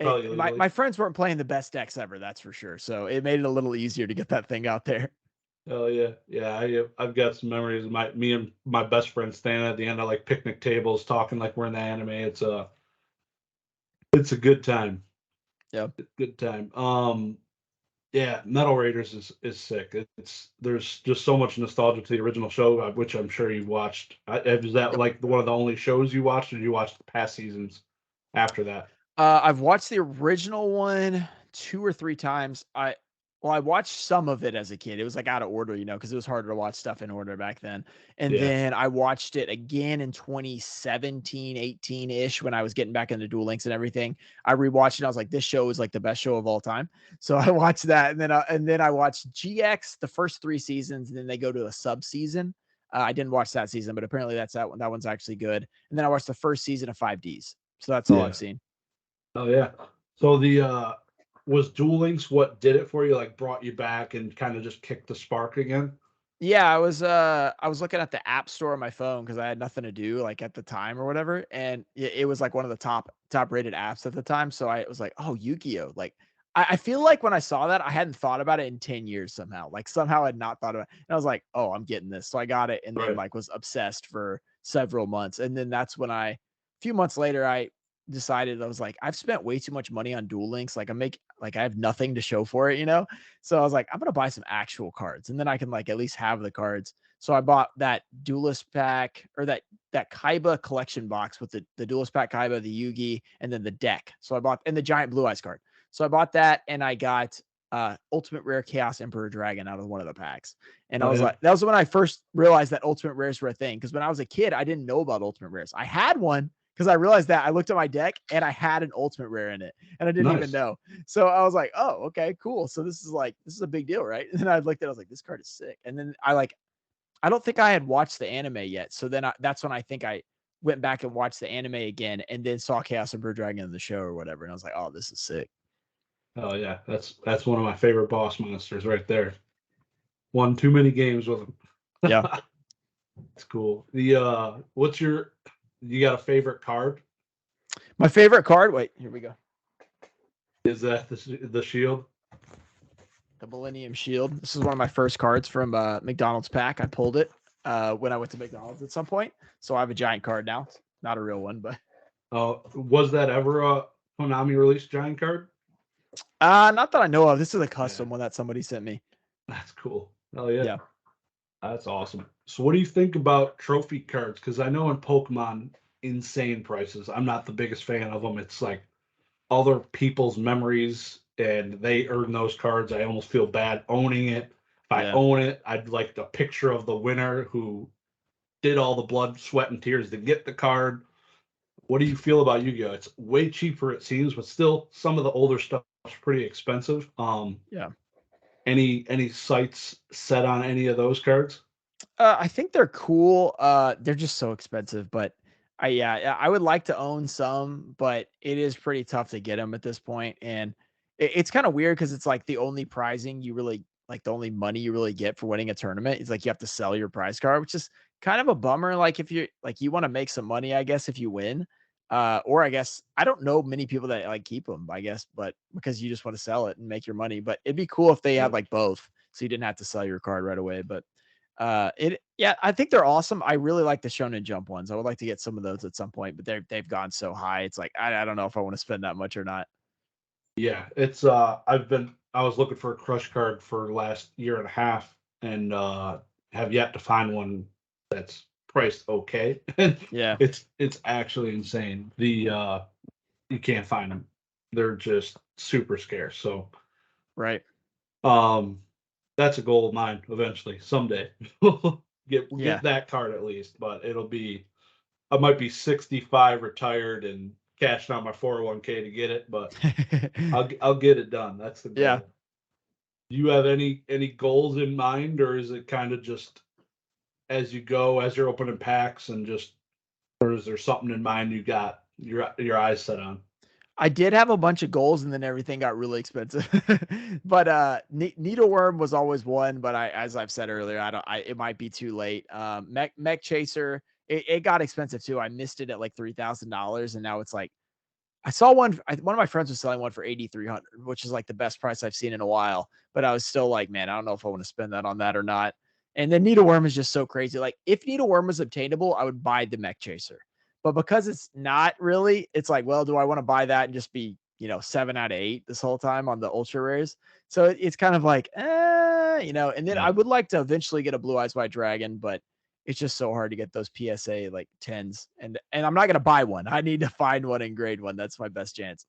Probably legally. my friends weren't playing the best decks ever, that's for sure. So it made it a little easier to get that thing out there. Oh yeah, yeah. I've got some memories of me and my best friend standing at the end of like picnic tables, talking like we're in the anime. It's a good time. Yep. Good time. Yeah, Metal Raiders is sick. There's just so much nostalgia to the original show, which I'm sure you watched. Is that Yep. like one of the only shows you watched, or did you watch the past seasons after that? I've watched the original one 2 or 3 times. I watched some of it as a kid. It was, like, out of order, because it was harder to watch stuff in order back then. And Yeah, then I watched it again in 2017, 18-ish when I was getting back into Duel Links and everything. I rewatched it, and I was like, "This show is, like, the best show of all time." So I watched that, and then I watched GX, the first 3 seasons, and then they go to a sub-season. I didn't watch that season, but apparently that one's actually good. And then I watched the first season of 5Ds. So that's all I've yeah. seen. Oh yeah. So the was Duel Links what did it for you? Like brought you back and kind of just kicked the spark again? Yeah, I was looking at the app store on my phone because I had nothing to do like at the time or whatever, and it was like one of the top rated apps at the time. So I was like, oh, Yu-Gi-Oh! Like I feel like when I saw that, I hadn't thought about it in 10 years somehow. Like somehow I'd not thought about it. And I was like, oh, I'm getting this. So I got it and then Right. like was obsessed for several months. And then that's when a few months later, I decided I was like, I've spent way too much money on Duel Links. I have nothing to show for it. So I was like, I'm gonna buy some actual cards, and then I can like at least have the cards. So I bought that Duelist pack or that Kaiba collection box with the Duelist pack Kaiba, the Yugi, and then the deck. So I bought and the giant Blue Eyes card. So I bought that, and I got Ultimate Rare Chaos Emperor Dragon out of one of the packs. And I Oh was yeah. like, that was when I first realized that Ultimate Rares were a thing. Because when I was a kid, I didn't know about Ultimate Rares. I had one because I realized that I looked at my deck and I had an Ultimate Rare in it, and I didn't even Nice. know. So I was like, oh, okay, cool. So this is a big deal, right? And then I looked at it, I was like, this card is sick. And then I don't think I had watched the anime yet. So then that's when I think I went back and watched the anime again and then saw Chaos and Bird Dragon in the show or whatever. And I was like, oh, this is sick. Oh yeah. That's one of my favorite boss monsters right there. Won too many games with him. Yeah. It's cool. The what's your you got a favorite card? My favorite card. Wait, here we go. Is that the shield? The Millennium Shield. This is one of my first cards from McDonald's pack. I pulled it when I went to McDonald's at some point. So I have a giant card now. It's not a real one, but Was that ever a Konami released giant card? not that I know of. This is a Yeah, custom one that somebody sent me. that's cool. Oh yeah. Yeah. That's awesome. So, what do you think about trophy cards? Because I know in Pokemon, insane prices. I'm not the biggest fan of them. It's like other people's memories, and they earn those cards. I almost feel bad owning it. If I Yeah. own it, I'd like the picture of the winner who did all the blood, sweat, and tears to get the card. What do you feel about Yu-Gi-Oh? It's way cheaper, it seems, but still, some of the older stuff is pretty expensive. Yeah. Any sights set on any of those cards? I think they're cool. They're just so expensive, but I would like to own some, but it is pretty tough to get them at this point. And it's kind of weird because it's like the only prizing you really like the only money you really get for winning a tournament is like you have to sell your prize card, which is kind of a bummer. Like if you're like you want to make some money, I guess, if you win. Or I guess I don't know many people that like keep them, I guess, but because you just want to sell it and make your money. But it'd be cool if they had Right. like both, so you didn't have to sell your card right away. But I think they're awesome. I really like the Shonen Jump ones. I would like to get some of those at some point, but they've gone so high. It's like I don't know if I want to spend that much or not. Yeah, it's I was looking for a crush card for the last year and a half and have yet to find one that's priced okay. Yeah, It's actually insane. The you can't find them. They're just super scarce. So right. um that's a goal of mine eventually someday. Yeah. Get that card at least, but it'll be I might be 65 retired and cashing out my 401k to get it, but I'll get it done. That's the Yeah. goal. Do you have any goals in mind, or is it kind of just as you go, as you're opening packs, and just, or is there something in mind you got your eyes set on? I did have a bunch of goals, and then everything got really expensive. But Needleworm was always one, but as I've said earlier, it might be too late. Mech Chaser, it got expensive too. I missed it at like $3,000, and now it's like I saw one. One of my friends was selling one for 8,300, which is like the best price I've seen in a while. But I was still like, man, I don't know if I want to spend that on that or not. And then Needleworm is just so crazy. Like, if Needleworm was obtainable, I would buy the Mech Chaser. But because it's not really, it's like, well, do I want to buy that and just be, 7 out of 8 this whole time on the ultra rares? So it's kind of like, and then I would like to eventually get a Blue Eyes White Dragon, but it's just so hard to get those PSA like 10s. And I'm not gonna buy one. I need to find one and grade one. That's my best chance.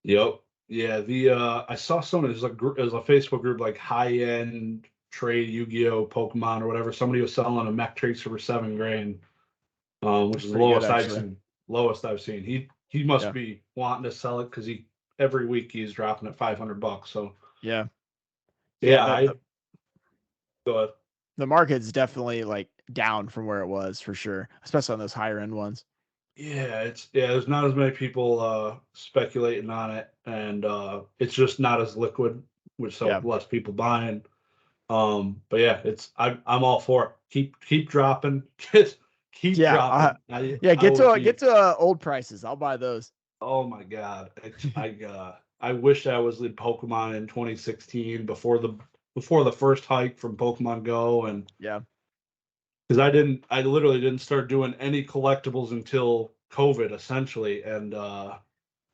Yep. Yeah. I saw someone, there's a Facebook group like high end trade Yu-Gi-Oh, Pokemon or whatever. Somebody was selling a Mech Tracer for $7,000, which is the Pretty good, lowest I've actually. seen. Lowest I've seen. He must be wanting to sell it because every week he's dropping it $500. So Yeah. yeah, go ahead. The market's definitely like down from where it was for sure, especially on those higher end ones. Yeah, there's not as many people speculating on it, and it's just not as liquid, which so less people buying. But yeah, I'm all for it. Keep dropping. Keep dropping. Get to old prices. I'll buy those. Oh my God. I wish I was in Pokemon in 2016 before the first hike from Pokemon Go, and because I literally didn't start doing any collectibles until COVID essentially, and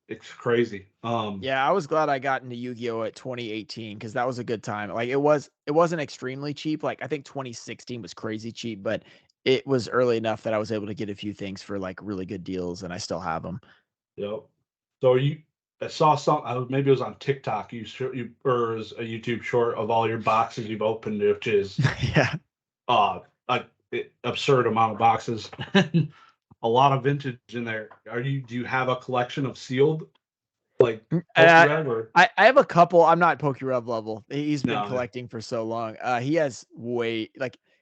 it's crazy. I was glad I got into Yu-Gi-Oh at 2018 because that was a good time. Like, it wasn't extremely cheap. Like, I think 2016 was crazy cheap, but it was early enough that I was able to get a few things for like really good deals, and I still have them. Yep. So I saw maybe it was on TikTok. Or as a YouTube short of all your boxes you've opened, which is like absurd amount of boxes. A lot of vintage in there. Do you have a collection of sealed, like Pokerev or? I have a couple. I'm not Pokerev level. He's been collecting for so long. He has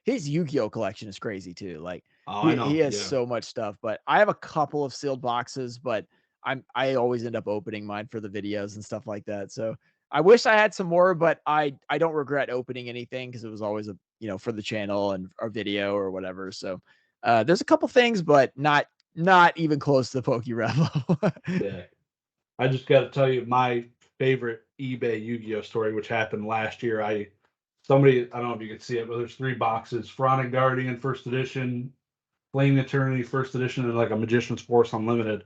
his Yu-Gi-Oh collection is crazy too. Like, he has so much stuff. But I have a couple of sealed boxes, but I always end up opening mine for the videos and stuff like that. So I wish I had some more, but I don't regret opening anything because it was always for the channel and our video or whatever. So there's a couple things, but not even close to the Pokerev level. Yeah. I just got to tell you my favorite eBay Yu-Gi-Oh story, which happened last year. I don't know if you can see it, but there's 3 boxes: Pharaonic Guardian First Edition, Flame Eternity First Edition, and like a Magician's Force Unlimited.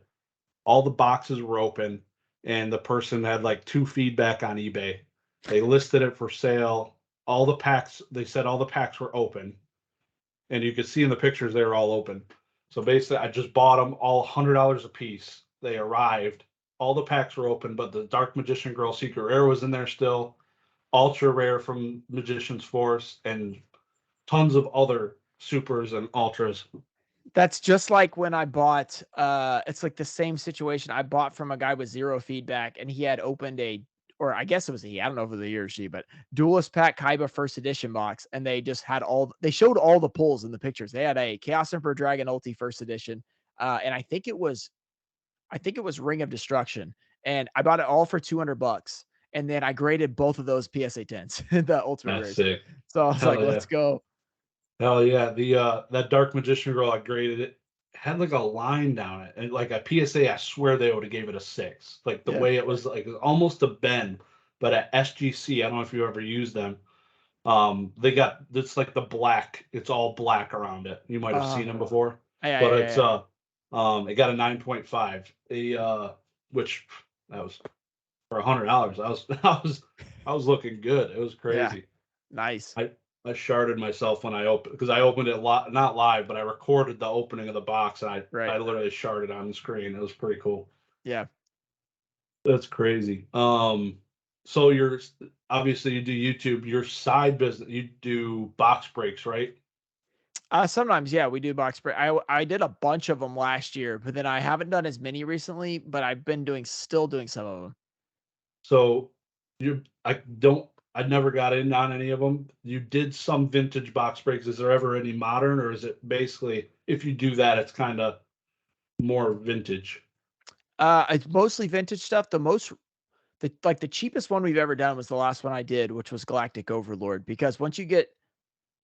All the boxes were open, and the person had like 2 feedback on eBay. They listed it for sale. They said all the packs were open, and you could see in the pictures they were all open. So basically, I just bought them all $100 a piece. They arrived. All the packs were open, but the Dark Magician Girl Secret Rare was in there still. Ultra Rare from Magician's Force, and tons of other supers and ultras. That's just like when I bought it's like the same situation. I bought from a guy with 0 feedback, and he had opened or I guess it was I don't know if it was a he or she, but Duelist Pack Kaiba First Edition box, and they just had they showed all the pulls in the pictures. They had a Chaos Emperor Dragon Ulti First Edition, and I think it was Ring of Destruction, and I bought it all for $200, and then I graded both of those PSA 10s, the Ultimate Rares. Sick. So I was let's go. Hell yeah. That Dark Magician Girl, I graded it, had like a line down it, and like a PSA, I swear they would have gave it a 6. Like the way it was, like almost a bend. But at SGC, I don't know if you ever used them. They got it's like the black, it's all black around it. You might have seen them before. But it's it got a 9.5. Which that was for $100. I was looking good. It was crazy. Yeah. Nice. I sharded myself when I opened, because I opened it not live, but I recorded the opening of the box, and I literally sharded on the screen. It was pretty cool. Yeah. That's crazy. So you're obviously you do YouTube, your side business, you do box breaks, right? Sometimes, we do box break. I did a bunch of them last year, but then I haven't done as many recently, but I've been still doing some of them. So I never got in on any of them. You did some vintage box breaks. Is there ever any modern, or is it basically, if you do that, it's kind of more vintage? It's mostly vintage stuff. The cheapest one we've ever done was the last one I did, which was Galactic Overlord, because once you get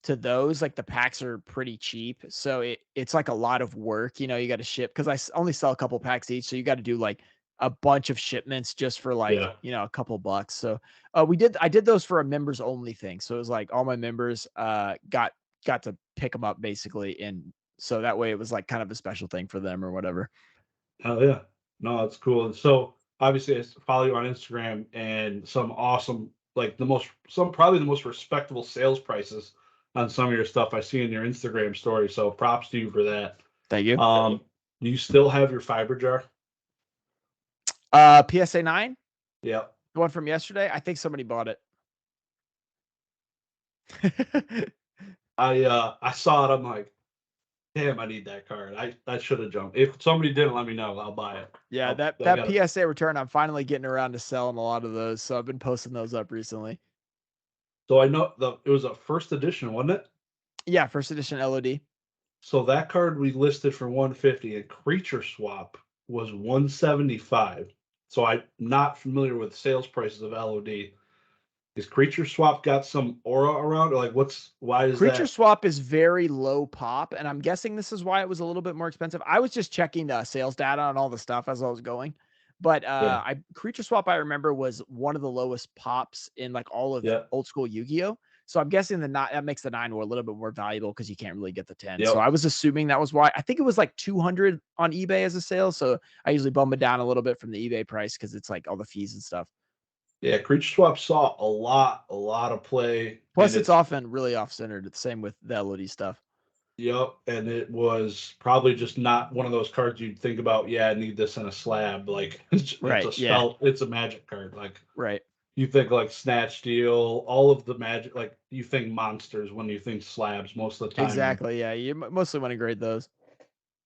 to those, like, the packs are pretty cheap. So it's like a lot of work, you know, you got to ship, because only sell a couple packs each. So you got to do like a bunch of shipments just for like, Yeah. you know, a couple bucks. So I did those for a members only thing. So it was like all my members got to pick them up basically. And so that way it was like kind of a special thing for them or whatever. Oh yeah. No, that's cool. And so obviously I follow you on Instagram and some awesome, like probably the most respectable sales prices on some of your stuff I see in your Instagram story. So props to you for that. Thank you. Do you still have your fiber jar? PSA 9, Yeah. the one from yesterday. I think somebody bought it. I saw it. I'm like, damn, I need that card. I should have jumped. If somebody didn't let me know, I'll buy it. Yeah, I that gotta, PSA return, I'm finally getting around to selling a lot of those. So I've been posting those up recently. so I know it was a first edition, wasn't it? Yeah, first edition LOD. So that card we listed for 150 and Creature Swap was 175. So I'm not familiar with sales prices of LOD. Is Creature Swap got some aura around? Or like why is Creature that? Swap is very low pop, and I'm guessing this is why it was a little bit more expensive. I was just checking the sales data on all the stuff as I was going. But Yeah. Creature Swap, I remember, was one of the lowest pops in like all of Yeah. old school Yu-Gi-Oh! So I'm guessing that makes the 9 war a little bit more valuable because you can't really get the 10. So Yep. I was assuming that was why. I think it was like 200 on eBay as a sale. So I usually bump it down a little bit from the eBay price because it's like all the fees and stuff. Yeah, Creature Swap saw a lot of play, Plus, and it's often really off-centered. Same with the LOD stuff. yep, and it was probably just not one of those cards you'd think about. Yeah, I need this in a slab. Like it's Right. a Yeah. spell. It's a magic card. Like Right. you think like Snatch Steal, all of the magic. Like you think monsters when you think slabs most of the time. And Exactly. Yeah. You mostly want to grade those.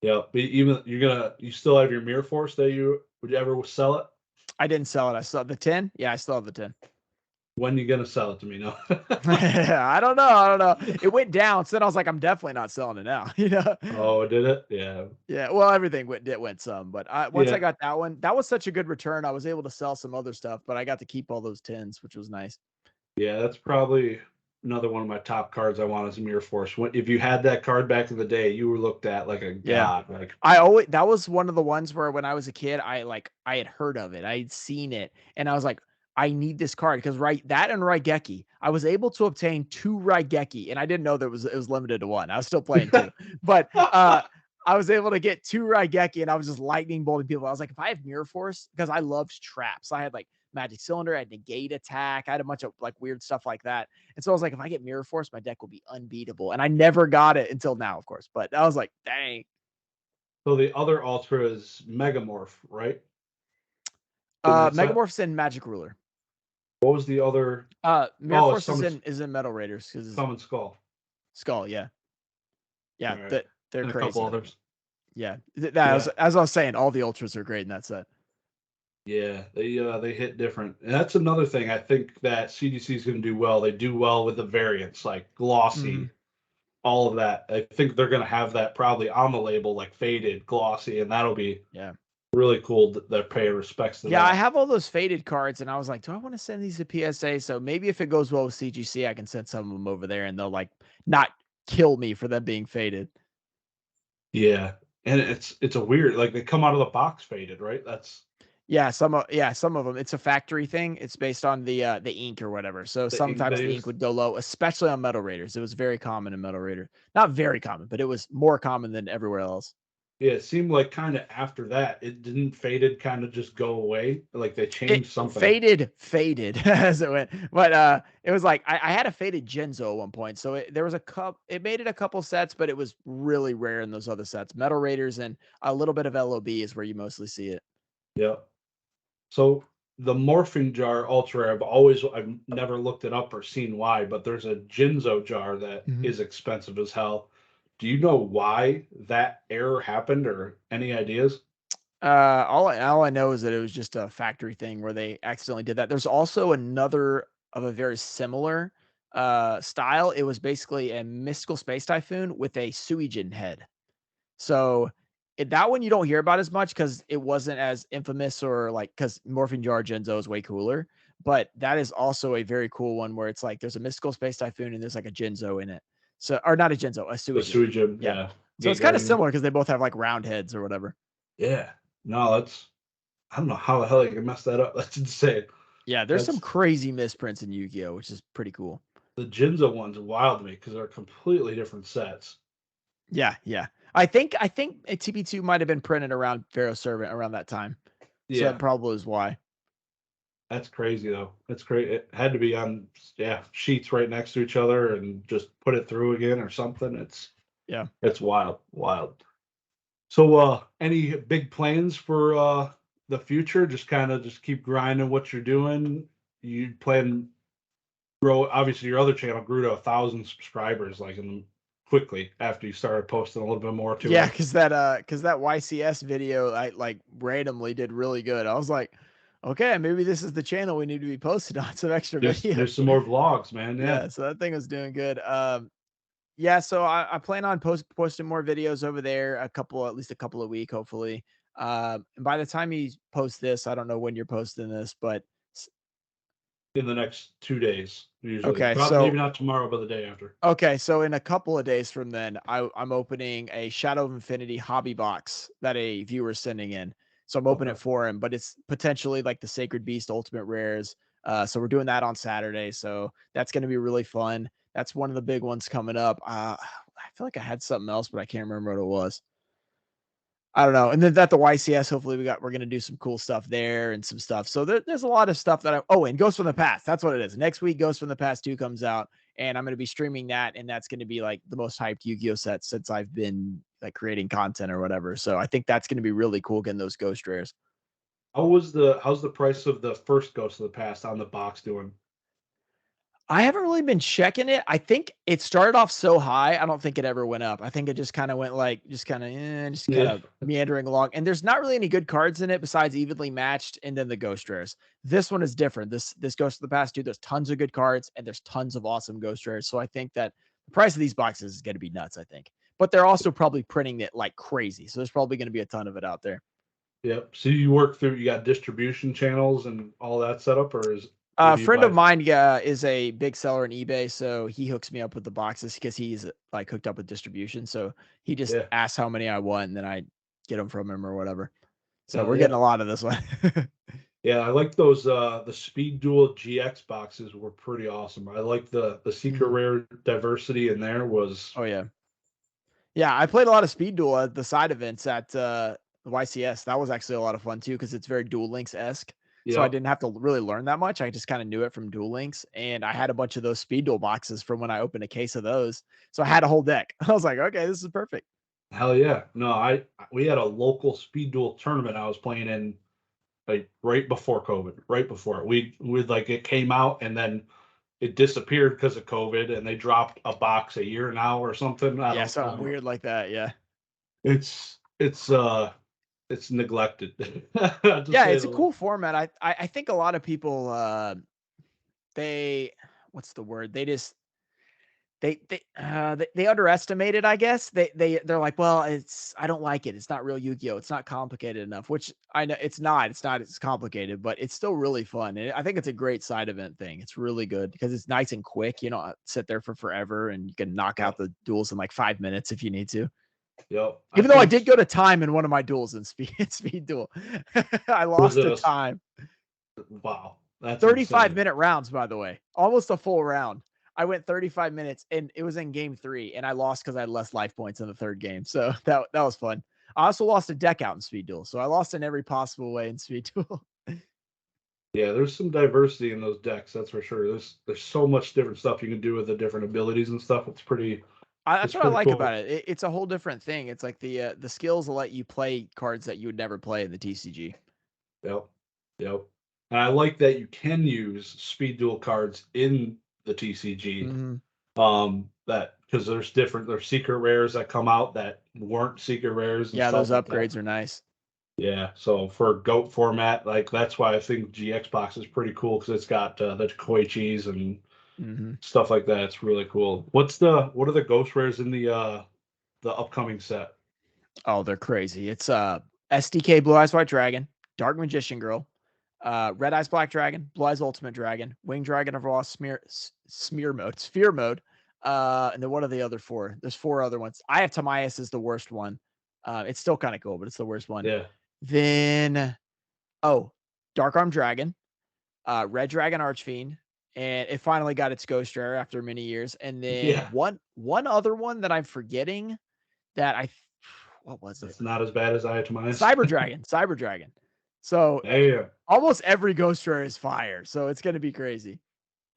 yeah, but even you still have your Mirror Force that would you ever sell it? I didn't sell it. I still have the 10. Yeah, I still have the 10. When you gonna sell it to me? No. I don't know. I don't know. It went down. So then I was like, I'm definitely not selling it now. You know? Oh, did it? Yeah. Yeah. Well, everything went some, but once I Yeah. got that one, that was such a good return. I was able to sell some other stuff, but I got to keep all those 10s, which was nice. Yeah, that's probably another one of my top cards I want as a Mirror Force. If you had that card back in the day, you were looked at like a Yeah. god. Like That was one of the ones where when I was a kid, I had heard of it. I had seen it and I was like, I need this card because that and Raigeki, I was able to obtain 2 Raigeki and I didn't know that it was limited to 1. I was still playing 2. But I was able to get 2 Raigeki and I was just lightning bolting people. I was like, if I have Mirror Force, because I loved traps. I had like Magic Cylinder, I had Negate Attack, I had a bunch of like weird stuff like that. And so I was like, if I get Mirror Force, my deck will be unbeatable. And I never got it until now, of course. But I was like, dang. so, the other Ultra is Megamorph, right? In that set. Megamorph's in Magic Ruler. What was the other? Mirror Oh, Force is in Metal Raiders because Summon Skull. Skull, yeah. Yeah, All right. they're And a crazy. couple others. Yeah. Yeah. As I was saying, all the ultras are great in that set. Yeah, they hit different, and that's another thing I think that CDC is going to do well. They do well with the variants like glossy, all of that. I think they're going to have that probably on the label, like faded, glossy, and that'll be really cool. That pay respects to Yeah, that. I have all those faded cards, and I was like, do I want to send these to PSA? So maybe if it goes well with CGC, I can send some of them over there, and they'll like not kill me for them being faded. Yeah, and it's a weird, like they come out of the box faded, right? That's some of them. It's a factory thing. It's based on the ink or whatever. So sometimes the ink would go low, especially on Metal Raiders. It was very common in Metal Raider. Not very common, but it was more common than everywhere else. Yeah, it seemed like kind of after that, it didn't faded kind of just go away. Like they changed something. Faded as it went. But it was like I had a faded Genzo at one point. So there was it made it a couple sets, but it was really rare in those other sets. Metal Raiders and a little bit of LOB is where you mostly see it. Yeah. So the Morphing Jar Ultra, I've never looked it up or seen why, but there's a Jinzo jar that is expensive as hell. Do you know why that error happened or any ideas? All I know is that it was just a factory thing where they accidentally did that. There's also another of a very similar style. It was basically a Mystical Space Typhoon with a Suijin head. So that one you don't hear about as much because it wasn't as infamous, or like, because Morphing Jar Genzo is way cooler. But that is also a very cool one where it's like there's a mystical space typhoon and there's like a Genzo in it. So, or not a Genzo, a The Suijin. Suijin, Yeah. yeah. So Gate it's kind of Guardian. similar because they both have like round heads or whatever. Yeah. No, that's, I don't know how the hell they can mess that up. That's insane. Yeah, there's some That's crazy misprints in Yu-Gi-Oh, which is pretty cool. the Jinzo ones are wild to me because they're completely different sets. Yeah, yeah. I think a TP2 might have been printed around Pharaoh Servant around that time. So Yeah. that probably is why. That's crazy though. That's great. It had to be on, yeah, sheets right next to each other and just put it through again or something. It's wild, wild. So any big plans for the future? Just kind of just keep grinding what you're doing. You plan grow, obviously your other channel grew to 1,000 subscribers like in quickly after you started posting a little bit more to Yeah, it. because that YCS video I like randomly did really good. I was like, okay, maybe this is the channel we need to be posted on some extra Do videos. some more vlogs, man. Yeah. Yeah, so that thing was doing good. Yeah, so I plan on posting more videos over there, at least a couple a week, hopefully. And by the time you post this, I don't know when you're posting this, but In the next 2 days, usually. okay, Probably so maybe not tomorrow, but the day after. okay, so in a couple of days from then, I'm opening a Shadow of Infinity hobby box that a viewer is sending in. So I'm opening Okay. it for him, but it's potentially like the Sacred Beast Ultimate Rares. So we're doing that on Saturday. So that's going to be really fun. That's one of the big ones coming up. I feel like I had something else, but I can't remember what it was. I don't know. And then at the YCS, hopefully we're going to do some cool stuff there and some stuff. So there's a lot of stuff that and Ghost from the Past. That's what it is. Next week, Ghost from the Past 2 comes out, and I'm going to be streaming that. And that's going to be like the most hyped Yu-Gi-Oh set since I've been like creating content or whatever. So I think that's going to be really cool getting those Ghost rares. How's the price of the first Ghost of the Past on the box doing? I haven't really been checking it. I think it started off so high. I don't think it ever went up. I think it just kind of went like, just kind Yeah. of meandering along. And there's not really any good cards in it besides evenly matched and then the ghost rares. This one is different. This Ghost of the Past 2, there's tons of good cards and there's tons of awesome ghost rares. So I think that the price of these boxes is going to be nuts, I think. But they're also probably printing it like crazy. So there's probably going to be a ton of it out there. Yep. So you got distribution channels and all that set up, or is A friend of mine is a big seller on eBay, so he hooks me up with the boxes because he's like hooked up with distribution. So he just asks how many I want, and then I get them from him or whatever. So we're getting a lot of this one. Yeah, I like those the Speed Duel GX boxes were pretty awesome. I like the secret rare diversity in there was. Oh yeah. Yeah, I played a lot of Speed Duel at the side events at the YCS. That was actually a lot of fun too because it's very Duel Links-esque. So I didn't have to really learn that much. I just kind of knew it from Duel Links, and I had a bunch of those Speed Duel boxes from when I opened a case of those. So I had a whole deck. I was like, okay, this is perfect. Hell yeah. No, we had a local Speed Duel tournament I was playing in like right before COVID, right before it. We like it came out and then it disappeared because of COVID and they dropped a box a year now or something. Yeah, something weird like that. Yeah. It's neglected. Yeah, it's a cool format. I think a lot of people they what's the word? They underestimate it, I guess. They're like, well, I don't like it. It's not real Yu-Gi-Oh. It's not complicated enough, which I know it's not. It's not as complicated, but it's still really fun. And I think it's a great side event thing. It's really good because it's nice and quick. You don't sit there for forever and you can knock out the duels in like 5 minutes if you need to. Yep. Even though I did go to time in one of my duels in Speed Duel. I lost to time. Wow. That's 35-minute rounds, by the way. Almost a full round. I went 35 minutes and it was in game 3 and I lost because I had less life points in the third game. So that was fun. I also lost a deck out in Speed Duel. So I lost in every possible way in Speed Duel. Yeah, there's some diversity in those decks, that's for sure. There's so much different stuff you can do with the different abilities and stuff. It's pretty that's what I like about it. It's a whole different thing. It's like the skills will let you play cards that you would never play in the TCG. Yep. And I like that you can use Speed Duel cards in the TCG. That because there's secret rares that come out that weren't secret rares. And yeah, stuff those upgrades are nice. Yeah, so for GOAT format, like that's why I think GX box is pretty cool because it's got the Koichis and stuff like that. It's really cool. What are the ghost rares in the upcoming set? Oh, they're crazy. It's SDK Blue Eyes White Dragon, Dark Magician Girl, Red Eyes Black Dragon, Blue Eyes Ultimate Dragon, Winged Dragon of Raw Sphere Mode. And then what are the other four? There's four other ones. I have Tamias as the worst one. It's still kind of cool, but it's the worst one. Yeah. Then Dark Arm Dragon, Red Dragon Archfiend, and it finally got its Ghost Rare after many years. And then one other one that I'm forgetting that what was it? It's not as bad as I had to mine. Cyber Dragon. So almost every Ghost Rare is fire. So it's gonna be crazy.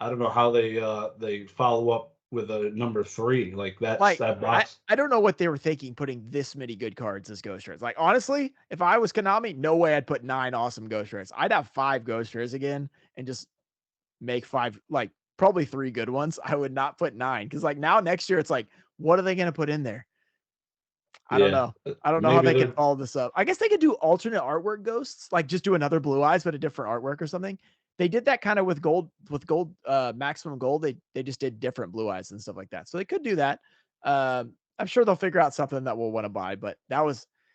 I don't know how they follow up with a number 3 like that. Like that box. I don't know what they were thinking putting this many good cards as Ghost Rares. Like honestly, if I was Konami, no way I'd put 9 awesome Ghost Rares. I'd have 5 Ghost Rares again and just make 5, like probably 3 good ones. I would not put 9 because like now next year it's like, what are they gonna put in there? I don't know. I don't know how they can follow this up. I guess they could do alternate artwork ghosts, like just do another Blue Eyes, but a different artwork or something. They did that kind of with gold, maximum gold. They just did different Blue Eyes and stuff like that. So they could do that. I'm sure they'll figure out something that we'll want to buy, but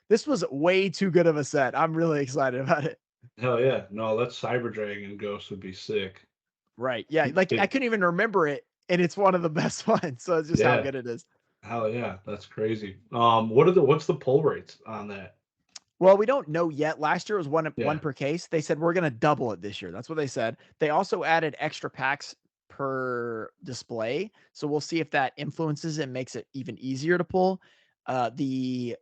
this was way too good of a set. I'm really excited about it. Hell yeah. No, that Cyber Dragon Ghost would be sick. Right. Yeah. Like I couldn't even remember it. And it's one of the best ones. So it's just how good it is. Hell yeah, that's crazy. What's the pull rates on that? Well, we don't know yet. Last year was one per case. They said we're gonna double it this year. That's what they said. They also added extra packs per display, so we'll see if that influences and makes it even easier to pull. The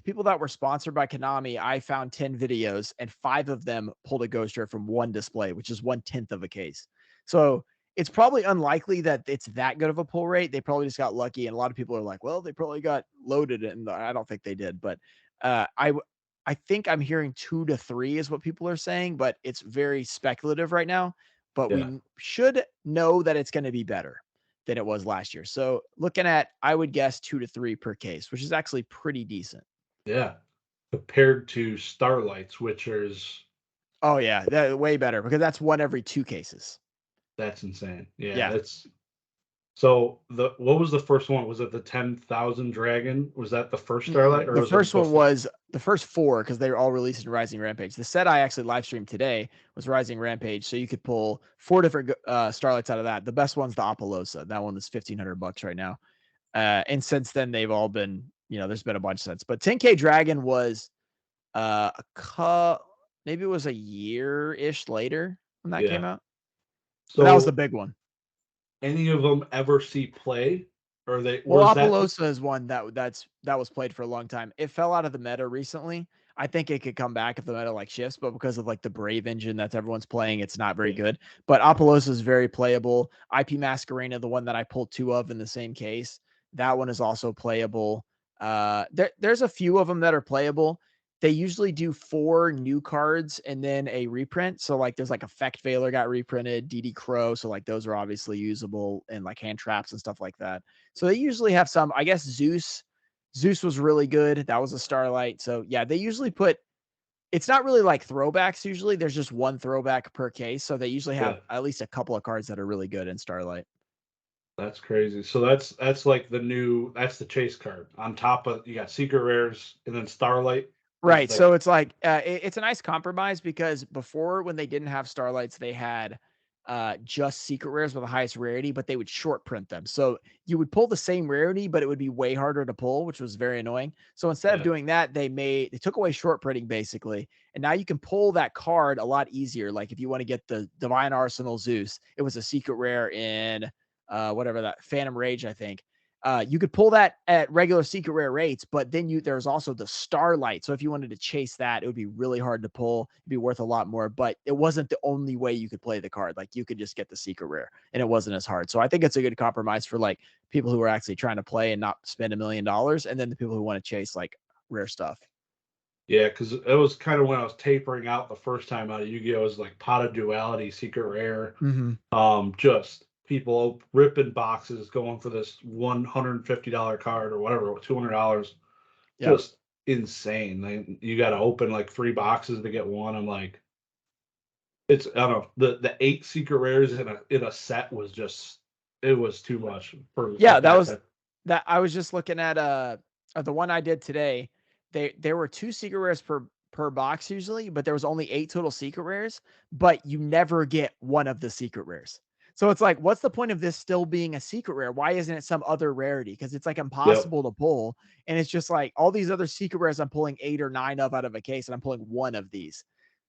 people that were sponsored by Konami, I found 10 videos, and 5 of them pulled a Ghost Rare from one display, which is 1/10 of a case. So it's probably unlikely that it's that good of a pull rate. They probably just got lucky. And a lot of people are like, well, they probably got loaded. And I don't think they did. But I think I'm hearing 2 to 3 is what people are saying, but it's very speculative right now. But we should know that it's going to be better than it was last year. So looking at, I would guess 2 to 3 per case, which is actually pretty decent. Yeah. Compared to Starlights, which is. Oh, yeah. That, way better because that's 1 every 2 cases. That's insane. Yeah. So what was the first one? Was it the 10,000 Dragon? Was that the first Starlight? Or the first one was the first 4 because they were all released in Rising Rampage. The set I actually live streamed today was Rising Rampage, so you could pull 4 different Starlights out of that. The best one's the Apollosa. That one is $1,500 right now. And since then they've all been, there's been a bunch of sets. But 10K Dragon was maybe it was a year-ish later when that came out. So that was the big one. Any of them ever see play? Or they? Well, Apollosa is one that was played for a long time. It fell out of the meta recently. I think it could come back if the meta shifts, but because of the Brave engine that everyone's playing, it's not very good. But Apollosa is very playable. IP Masquerena, the one that I pulled 2 of in the same case, that one is also playable. There's a few of them that are playable. They usually do 4 new cards and then a reprint. So there's Effect Veiler got reprinted, DD Crow. So those are obviously usable and hand traps and stuff like that. So they usually have some, I guess Zeus was really good. That was a Starlight. So yeah, they usually it's not really throwbacks. Usually there's just 1 throwback per case. So they usually have at least a couple of cards that are really good in Starlight. That's crazy. So that's that's the chase card on top of, you got secret rares and then Starlight. Right. So it's it's a nice compromise because before, when they didn't have Starlights, they had just secret rares with the highest rarity, but they would short print them. So you would pull the same rarity, but it would be way harder to pull, which was very annoying. So instead of doing that, they took away short printing basically. And now you can pull that card a lot easier. Like if you want to get the Divine Arsenal Zeus, it was a secret rare in whatever that Phantom Rage, I think. You could pull that at regular secret rare rates, but then there's also the Starlight. So if you wanted to chase that, it would be really hard to pull. It'd be worth a lot more, but it wasn't the only way you could play the card. You could just get the secret rare and it wasn't as hard. So I think it's a good compromise for people who are actually trying to play and not spend $1 million. And then the people who want to chase rare stuff. Yeah, because it was kind of when I was tapering out the first time out of Yu-Gi-Oh! It was Pot of Duality, secret rare. Mm-hmm. Just people ripping boxes going for this $150 card or whatever, $200. Just insane. You got to open 3 boxes to get one. I'm I don't know, the 8 secret rares in a set was just, it was too much for that was that. I was just looking at the one I did today. there were 2 secret rares per box usually, but there was only 8 total secret rares, but you never get one of the secret rares. So it's like, what's the point of this still being a secret rare? Why isn't it some other rarity? Because it's like Yep. impossible to pull. And it's just like all these other secret rares I'm pulling 8 or 9 of out of a case, and I'm pulling one of these.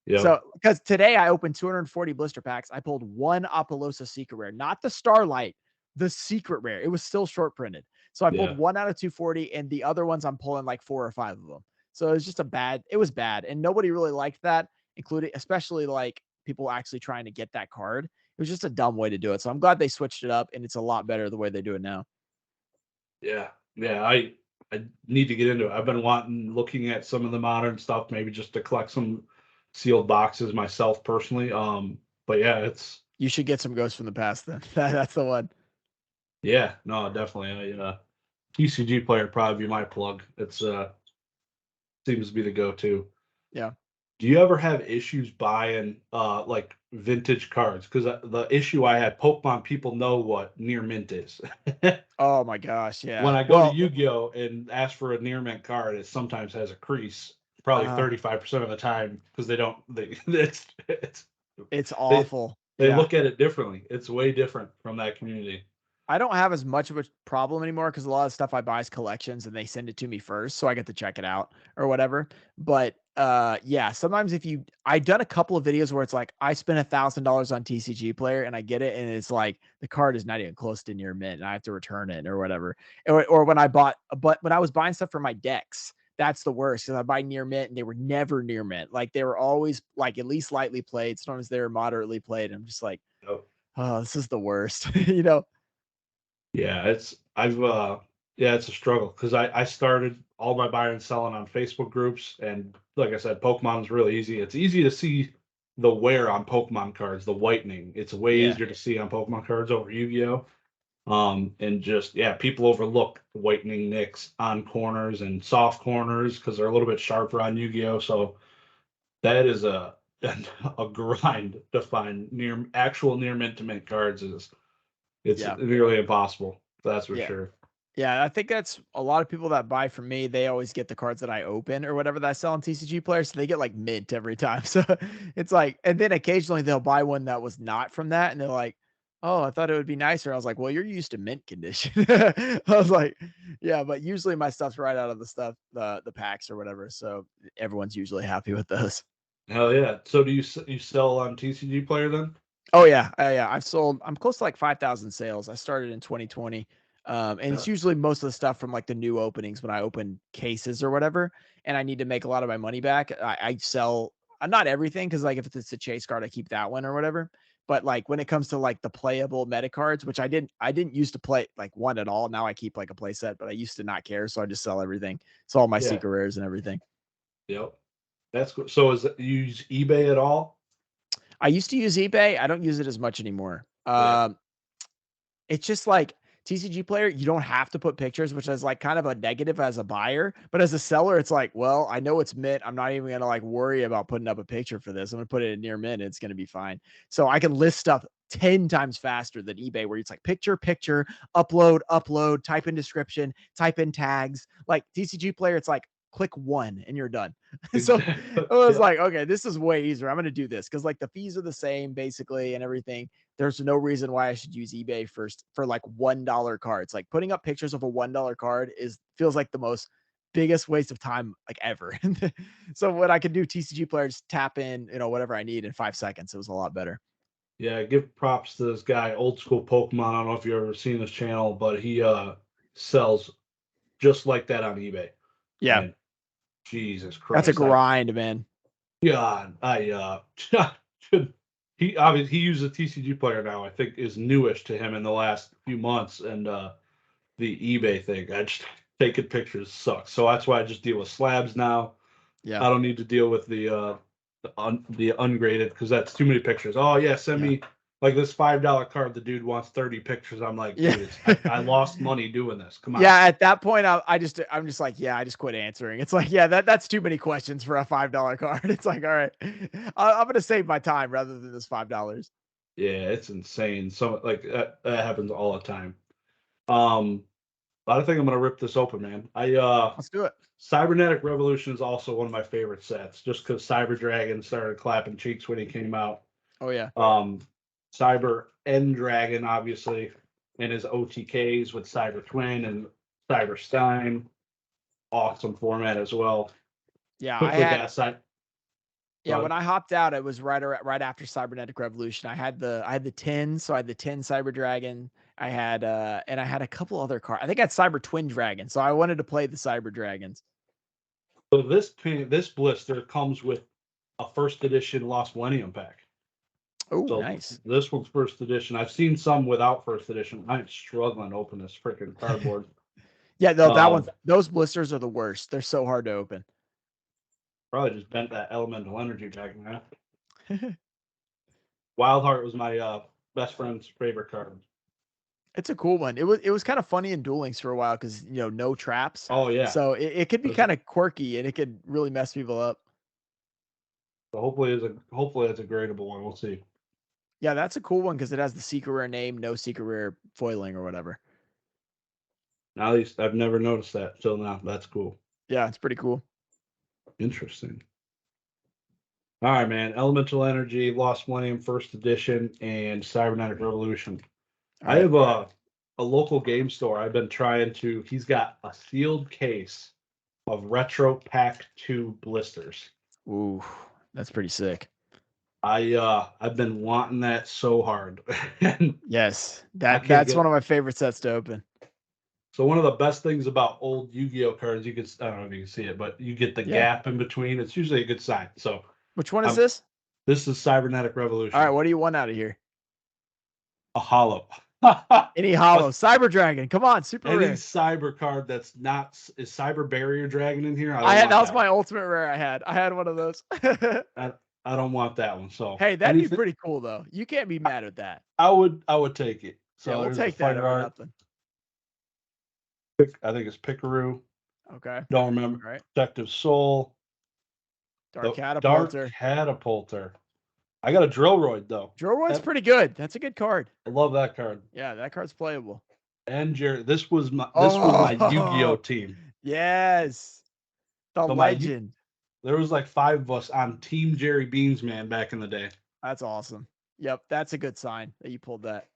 Yep. So because today I opened 240 blister packs, I pulled one Apollosa secret rare, not the Starlight, the secret rare. It was still short printed. So I pulled Yeah. one out of 240, and the other ones I'm pulling like 4 or 5 of them. So it was just it was bad. And nobody really liked that, including especially like people actually trying to get that card. It was just a dumb way to do it. So I'm glad they switched it up, and it's a lot better the way they do it now. Yeah. Yeah. I need to get into it. I've been looking at some of the modern stuff, maybe just to collect some sealed boxes myself personally. But yeah, You should get some Ghosts from the Past then. That's the one. yeah, no, definitely. TCG player would probably be my plug. It's seems to be the go-to. Yeah. Do you ever have issues buying like vintage cards? Because the issue I had, Pokemon people know what near mint is. Oh my gosh. When Yeah. I go to Well, Yu-Gi-Oh and ask for a near mint card, it sometimes has a crease, probably uh, 35% of the time, because they it's they awful. they Yeah. look at it differently. It's way different from that community. I don't have as much of a problem anymore because a lot of stuff I buy is collections and they send it to me first, so I get to check it out or whatever. But yeah, sometimes I've done a couple of videos where it's like I spent $1,000 on TCG player and I get it and it's like the card is not even close to near mint and I have to return it or whatever. Or when when I was buying stuff for my decks, that's the worst because I buy near mint and they were never near mint. Like they were always like at least lightly played. Sometimes they were moderately played. I'm just like, Oh, oh, this is the worst, you know. yeah, it's a struggle because I started all my buying and selling on Facebook groups, and like I said, Pokemon is really easy. It's easy to see the wear on Pokemon cards, the whitening. It's way Yeah. easier to see on Pokemon cards over Yu-Gi-Oh. And just yeah, people overlook the whitening nicks on corners and soft corners because they're a little bit sharper on Yu-Gi-Oh. So that is a grind to find actual near mint to mint cards. It's Yeah. nearly impossible. That's for Yeah. sure. Yeah, I think that's a lot of people that buy from me. They always get the cards that I open or whatever that I sell on TCG players. So they get like mint every time. So it's like, and then occasionally they'll buy one that was not from that. And they're like, oh, I thought it would be nicer. I was like, well, you're used to mint condition. I was like, yeah, but usually my stuff's right out of the packs or whatever. So everyone's usually happy with those. Hell yeah. So do you sell on TCG Player then? Oh yeah, yeah. I'm close to like 5,000 sales. I started in 2020. And it's Yeah. usually most of the stuff from like the new openings when I open cases or whatever, and I need to make a lot of my money back. I sell not everything because like if it's a chase card, I keep that one or whatever. But like when it comes to like the playable meta cards, which I didn't used to play like one at all. Now I keep like a play set, but I used to not care, so I just sell everything. So all my Yeah. secret rares and everything. Yep. That's cool. So you use eBay at all? I used to use eBay. I don't use it as much anymore. Yeah. It's just like TCG player, you don't have to put pictures, which is like kind of a negative as a buyer. But as a seller, it's like, well, I know it's mint. I'm not even gonna like worry about putting up a picture for this. I'm gonna put it in near mint. It's gonna be fine. So I can list stuff 10 times faster than eBay, where it's like picture, upload, type in description, type in tags. Like TCG player, it's like click one and you're done. So Exactly. I was Yeah. like, okay, this is way easier. I'm gonna do this because like the fees are the same basically and everything. There's no reason why I should use eBay first for like $1 cards. Like putting up pictures of a $1 card feels like the most biggest waste of time like ever. So what I could do TCG players tap in, whatever I need in 5 seconds. It was a lot better. Yeah, give props to this guy, old school Pokemon. I don't know if you've ever seen his channel, but he sells just like that on eBay. Yeah. And Jesus That's a Christ, grind, man. God, he obviously he uses a TCG player now. I think is newish to him in the last few months, and the eBay thing. I just taking pictures sucks, so that's why I just deal with slabs now. Yeah. I don't need to deal with the ungraded because that's too many pictures. Oh yeah, send Yeah. me like this $5 card. The dude wants 30 pictures. I'm like, Yeah. dude, I lost money doing this. Come on. Yeah, at that point, I'm just like, yeah, I just quit answering. It's like, yeah, that's too many questions for a $5 card. It's like, all right, I'm gonna save my time rather than this $5. Yeah, it's insane. So like that happens all the time. Um, I think I'm gonna rip this open, man. Let's do it. Cybernetic Revolution is also one of my favorite sets, just because Cyber Dragon started clapping cheeks when he came out. Oh yeah. Cyber End Dragon, obviously, and his OTKs with Cyber Twin and Cyber Stein. Awesome format as well. Yeah, Quickly got side. Yeah, when I hopped out, it was right after Cybernetic Revolution. I had the 10, so I had the 10 Cyber Dragon. I had and I had a couple other cards. I think I had Cyber Twin Dragon, so I wanted to play the Cyber Dragons. So this blister comes with a first edition Lost Millennium pack. Oh, so nice. This one's first edition. I've seen some without first edition. I'm struggling to open this freaking cardboard. Yeah, no, that one. Those blisters are the worst. They're so hard to open. Probably just bent that elemental energy back in half. Wildheart was my best friend's favorite card. It's a cool one. It was kind of funny in Duel Links for a while because no traps. Oh yeah. So it could be kind of quirky and it could really mess people up. So hopefully it's a gradable one. We'll see. Yeah, that's a cool one because it has the secret rare name, no secret rare foiling or whatever. Now at least I've never noticed that till now. That's cool. Yeah, it's pretty cool. Interesting. All right, man. Elemental Energy, Lost Millennium First Edition, and Cybernetic Revolution. I have a local game store. I've been trying to. He's got a sealed case of Retro Pack 2 blisters. Ooh, that's pretty sick. I've been wanting that so hard. Yes, that's one of my favorite sets to open. So one of the best things about old Yu-Gi-Oh cards, I don't know if you can see it, but you get the gap in between. It's usually a good sign. So which one is this? This is Cybernetic Revolution. All right, what do you want out of here? A hollow. Any hollow. Cyber Dragon. Come on, super Any rare. cyber card that's not is Cyber Barrier Dragon in here. That was my ultimate rare. I had one of those. I don't want that one. So hey, that'd be pretty cool though. You can't be mad at that. I would take it. So yeah, we'll take that over nothing. I think it's Pickaroo. Okay. Don't remember. All right. Protective Soul. Dark Catapulter. Dark Catapulter. I got a Drillroid though. Drillroid's pretty good. That's a good card. I love that card. Yeah, that card's playable. And Jerry, this was my Yu-Gi-Oh team. Yes. The legend. There was like 5 of us on Team Jerry Beans, man, back in the day. That's awesome. Yep, that's a good sign that you pulled that.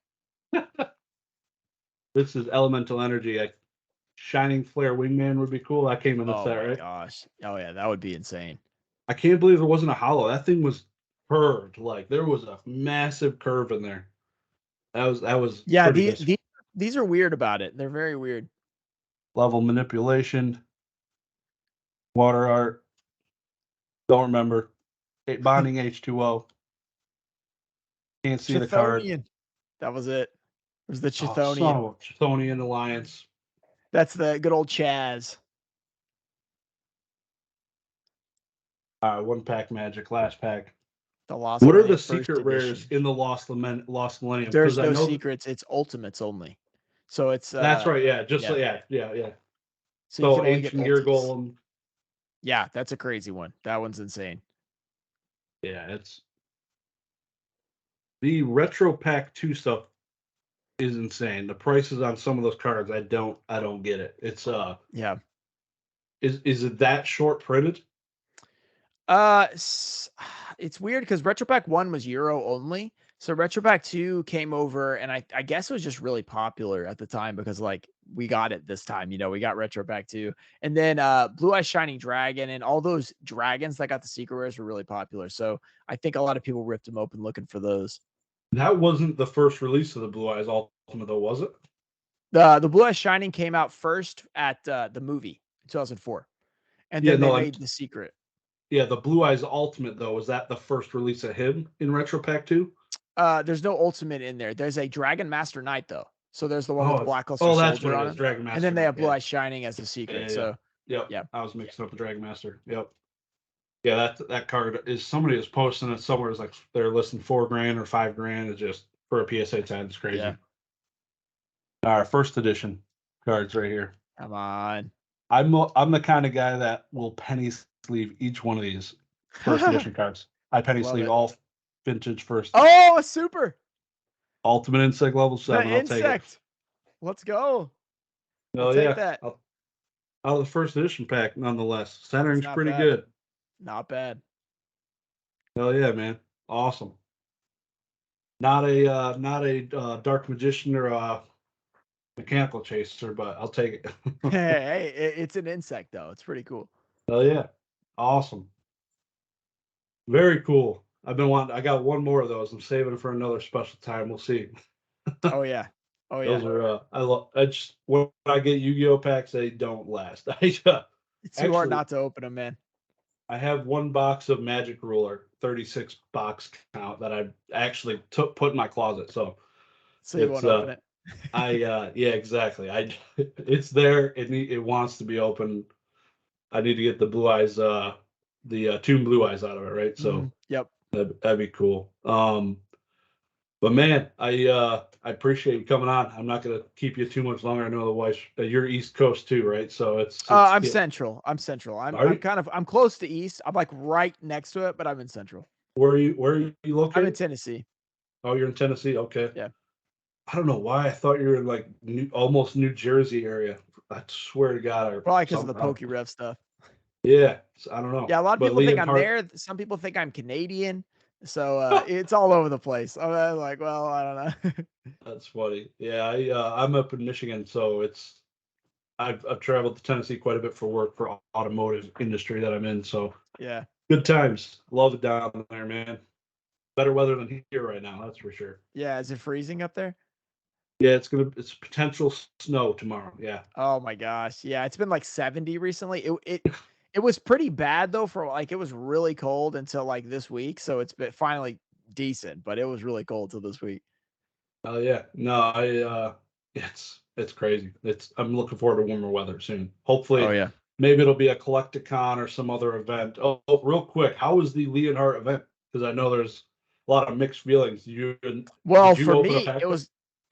This is Elemental Energy. Shining Flare Wingman would be cool. That came in the set, right? Oh my gosh. Oh yeah, that would be insane. I can't believe there wasn't a hollow. That thing was curved. Like there was a massive curve in there. That was yeah. These are weird about it. They're very weird. Level manipulation, water art. Don't remember. Bonding H2O. Can't see the card. That was it. It was the Chthonian. Chthonian Alliance. That's the good old Chaz. One pack magic, last pack. What are the secret rares in the Lost Millennium? There's no secrets. It's ultimates only. So it's that's right. Yeah, yeah. So Ancient Gear Golem. Yeah, that's a crazy one. That one's insane. Yeah, it's the Retro Pack 2 stuff is insane. The prices on some of those cards, I don't get it. It's yeah. Is it that short printed? It's weird because Retro Pack 1 was Euro only. So Retro Pack 2 came over, and I guess it was just really popular at the time because like we got it this time, we got Retro Pack 2. And then Blue Eyes Shining Dragon and all those dragons that got the secret rares were really popular. So I think a lot of people ripped them open looking for those. That wasn't the first release of the Blue Eyes Ultimate though, was it? The Blue Eyes Shining came out first at the movie in 2004. And then they made the secret. Yeah, the Blue Eyes Ultimate though, was that the first release of him in Retro Pack 2? There's no ultimate in there. There's a Dragon Master Knight though. So there's the one with Blackluster that's Soldier what on it is, Dragon Master. And then they have Blue Eyes Shining as the secret. Yeah. So I was mixing up the Dragon Master. Yep. Yeah, that card is somebody is posting it somewhere. It's like they're listing $4,000 or $5,000. It's just for a PSA 10. It's crazy. Yeah. All right, first edition cards right here. Come on. I'm the kind of guy that will penny sleeve each one of these first edition cards. I penny sleeve all vintage first. Oh, a super. Ultimate Insect level 7. I'll take it. Let's go. We'll Oh take yeah, that. out of the first edition pack, nonetheless. It's Centering's not pretty bad. good. Not bad. Hell yeah, man. Awesome. Not a dark magician or a mechanical chaser, but I'll take it. Hey, it's an insect though. It's pretty cool. Hell yeah. Awesome. Very cool. I got one more of those. I'm saving it for another special time. We'll see. Oh yeah. Oh Those yeah. are I just when I get Yu-Gi-Oh packs, they don't last. It's too hard Actually not to open them, man. I have one box of Magic Ruler, 36 box count that I actually put in my closet. So So you it's won't open it. yeah, exactly. It's there. It wants to be open. I need to get the blue eyes the Toon Blue Eyes out of it, right? So Yep. that'd be cool. But man, I appreciate you coming on. I'm not gonna keep you too much longer. I know the wife you're East Coast too, right? So it's I'm yeah. central. I'm central. Are you? I'm close to east. I'm like right next to it, but I'm in central. Where are you I'm in located? Tennessee. Oh, you're in Tennessee. Okay. Yeah. I don't know why I thought you were in like almost New Jersey area. I swear to God, or Probably because of the something. Pokerev stuff. Yeah, I don't know. Yeah, a lot of But people think I'm Leonhardt, there. Some people think I'm Canadian. So it's all over the place. I'm like, well, I don't know. that's funny. Yeah, I'm up in Michigan, so I've traveled to Tennessee quite a bit for work for automotive industry that I'm in. So Yeah. good times. Love it down there, man. Better weather than here right now, that's for sure. Yeah. Is it freezing up there? Yeah, it's potential snow tomorrow. Yeah. Oh my gosh. Yeah, it's been like 70 recently. It was pretty bad though for like it was really cold until like this week. So it's been finally decent, but it was really cold till this week. Oh yeah. No, it's crazy. I'm looking forward to warmer weather soon. Oh Hopefully, yeah. maybe it'll be a Collecticon or some other event. Oh, real quick, how was the Leonhardt event? Because I know there's a lot of mixed feelings. Well, Did you for open a me, pack?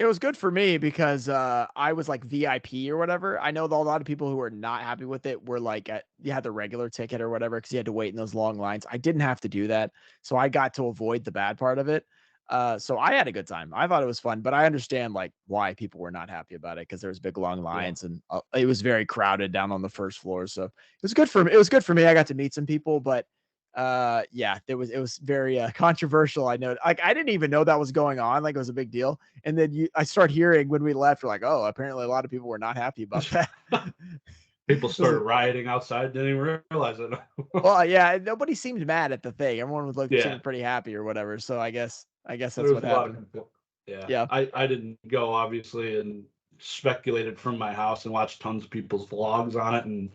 it was good for me because I was like VIP or whatever. I know that a lot of people who were not happy with it were like you had the regular ticket or whatever because you had to wait in those long lines. I didn't have to do that, so I got to avoid the bad part of it. So I had a good time. I thought it was fun, but I understand like why people were not happy about it because there was big long Yeah. lines and it was very crowded down on the first floor. So it was good for me. It was good for me. I got to meet some people, but yeah, it was very controversial. I know, like I didn't even know that was going on, like it was a big deal. And then I start hearing when we left, we're like, oh, apparently a lot of people were not happy about that. People It was started rioting outside, didn't even realize it. well, yeah, nobody seemed mad at the thing. Everyone was like Yeah, seemed pretty happy or whatever. So I guess there that's was what a lot of happened. yeah. Yeah. I didn't go obviously and speculated from my house and watched tons of people's vlogs on it and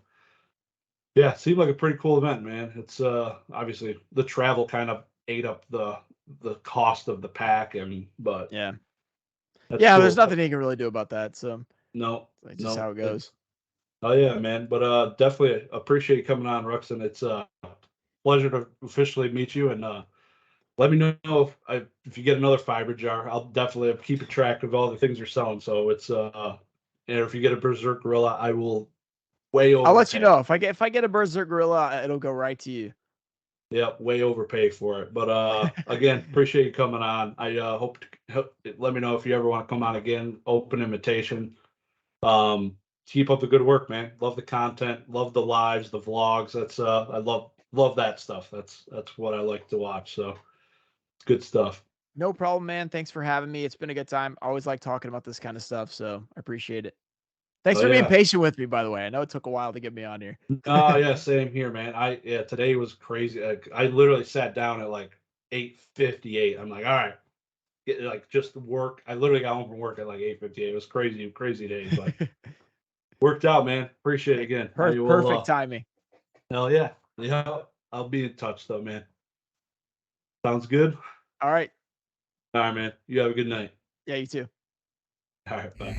yeah, it seemed like a pretty cool event, man. It's obviously the travel kind of ate up the cost of the pack and but Yeah. that's Yeah, there's cool. nothing you can really do about that. So No, it's just no, how it goes. it's oh yeah, man. But definitely appreciate you coming on, Ruxin. It's a pleasure to officially meet you and let me know if you get another fiber jar. I'll definitely keep a track of all the things you're selling. So it's and if you get a Berserk Gorilla, I will way I'll let you overpay. know if I get a Berserk Gorilla, it'll go right to you. Yeah, way overpay for it. But again, appreciate you coming on. I let me know if you ever want to come on again. Open invitation. Keep up the good work, man. Love the content, love the lives, the vlogs. That's I love that stuff. That's what I like to watch. So it's good stuff. No problem, man. Thanks for having me. It's been a good time. I always like talking about this kind of stuff, so I appreciate it. Thanks Oh for being yeah. patient with me, by the way. I know it took a while to get me on here. Oh yeah, same here, man. Yeah, today was crazy. I literally sat down at like 8:58. I'm like, all right, like just work. I literally got home from work at like 8:58. It was crazy, crazy day, but worked out, man. Appreciate it Hey, again. I will. perfect timing. Hell yeah, yeah. I'll be in touch though, man. Sounds good. All right. All right, man. You have a good night. Yeah, you too. All right, bye.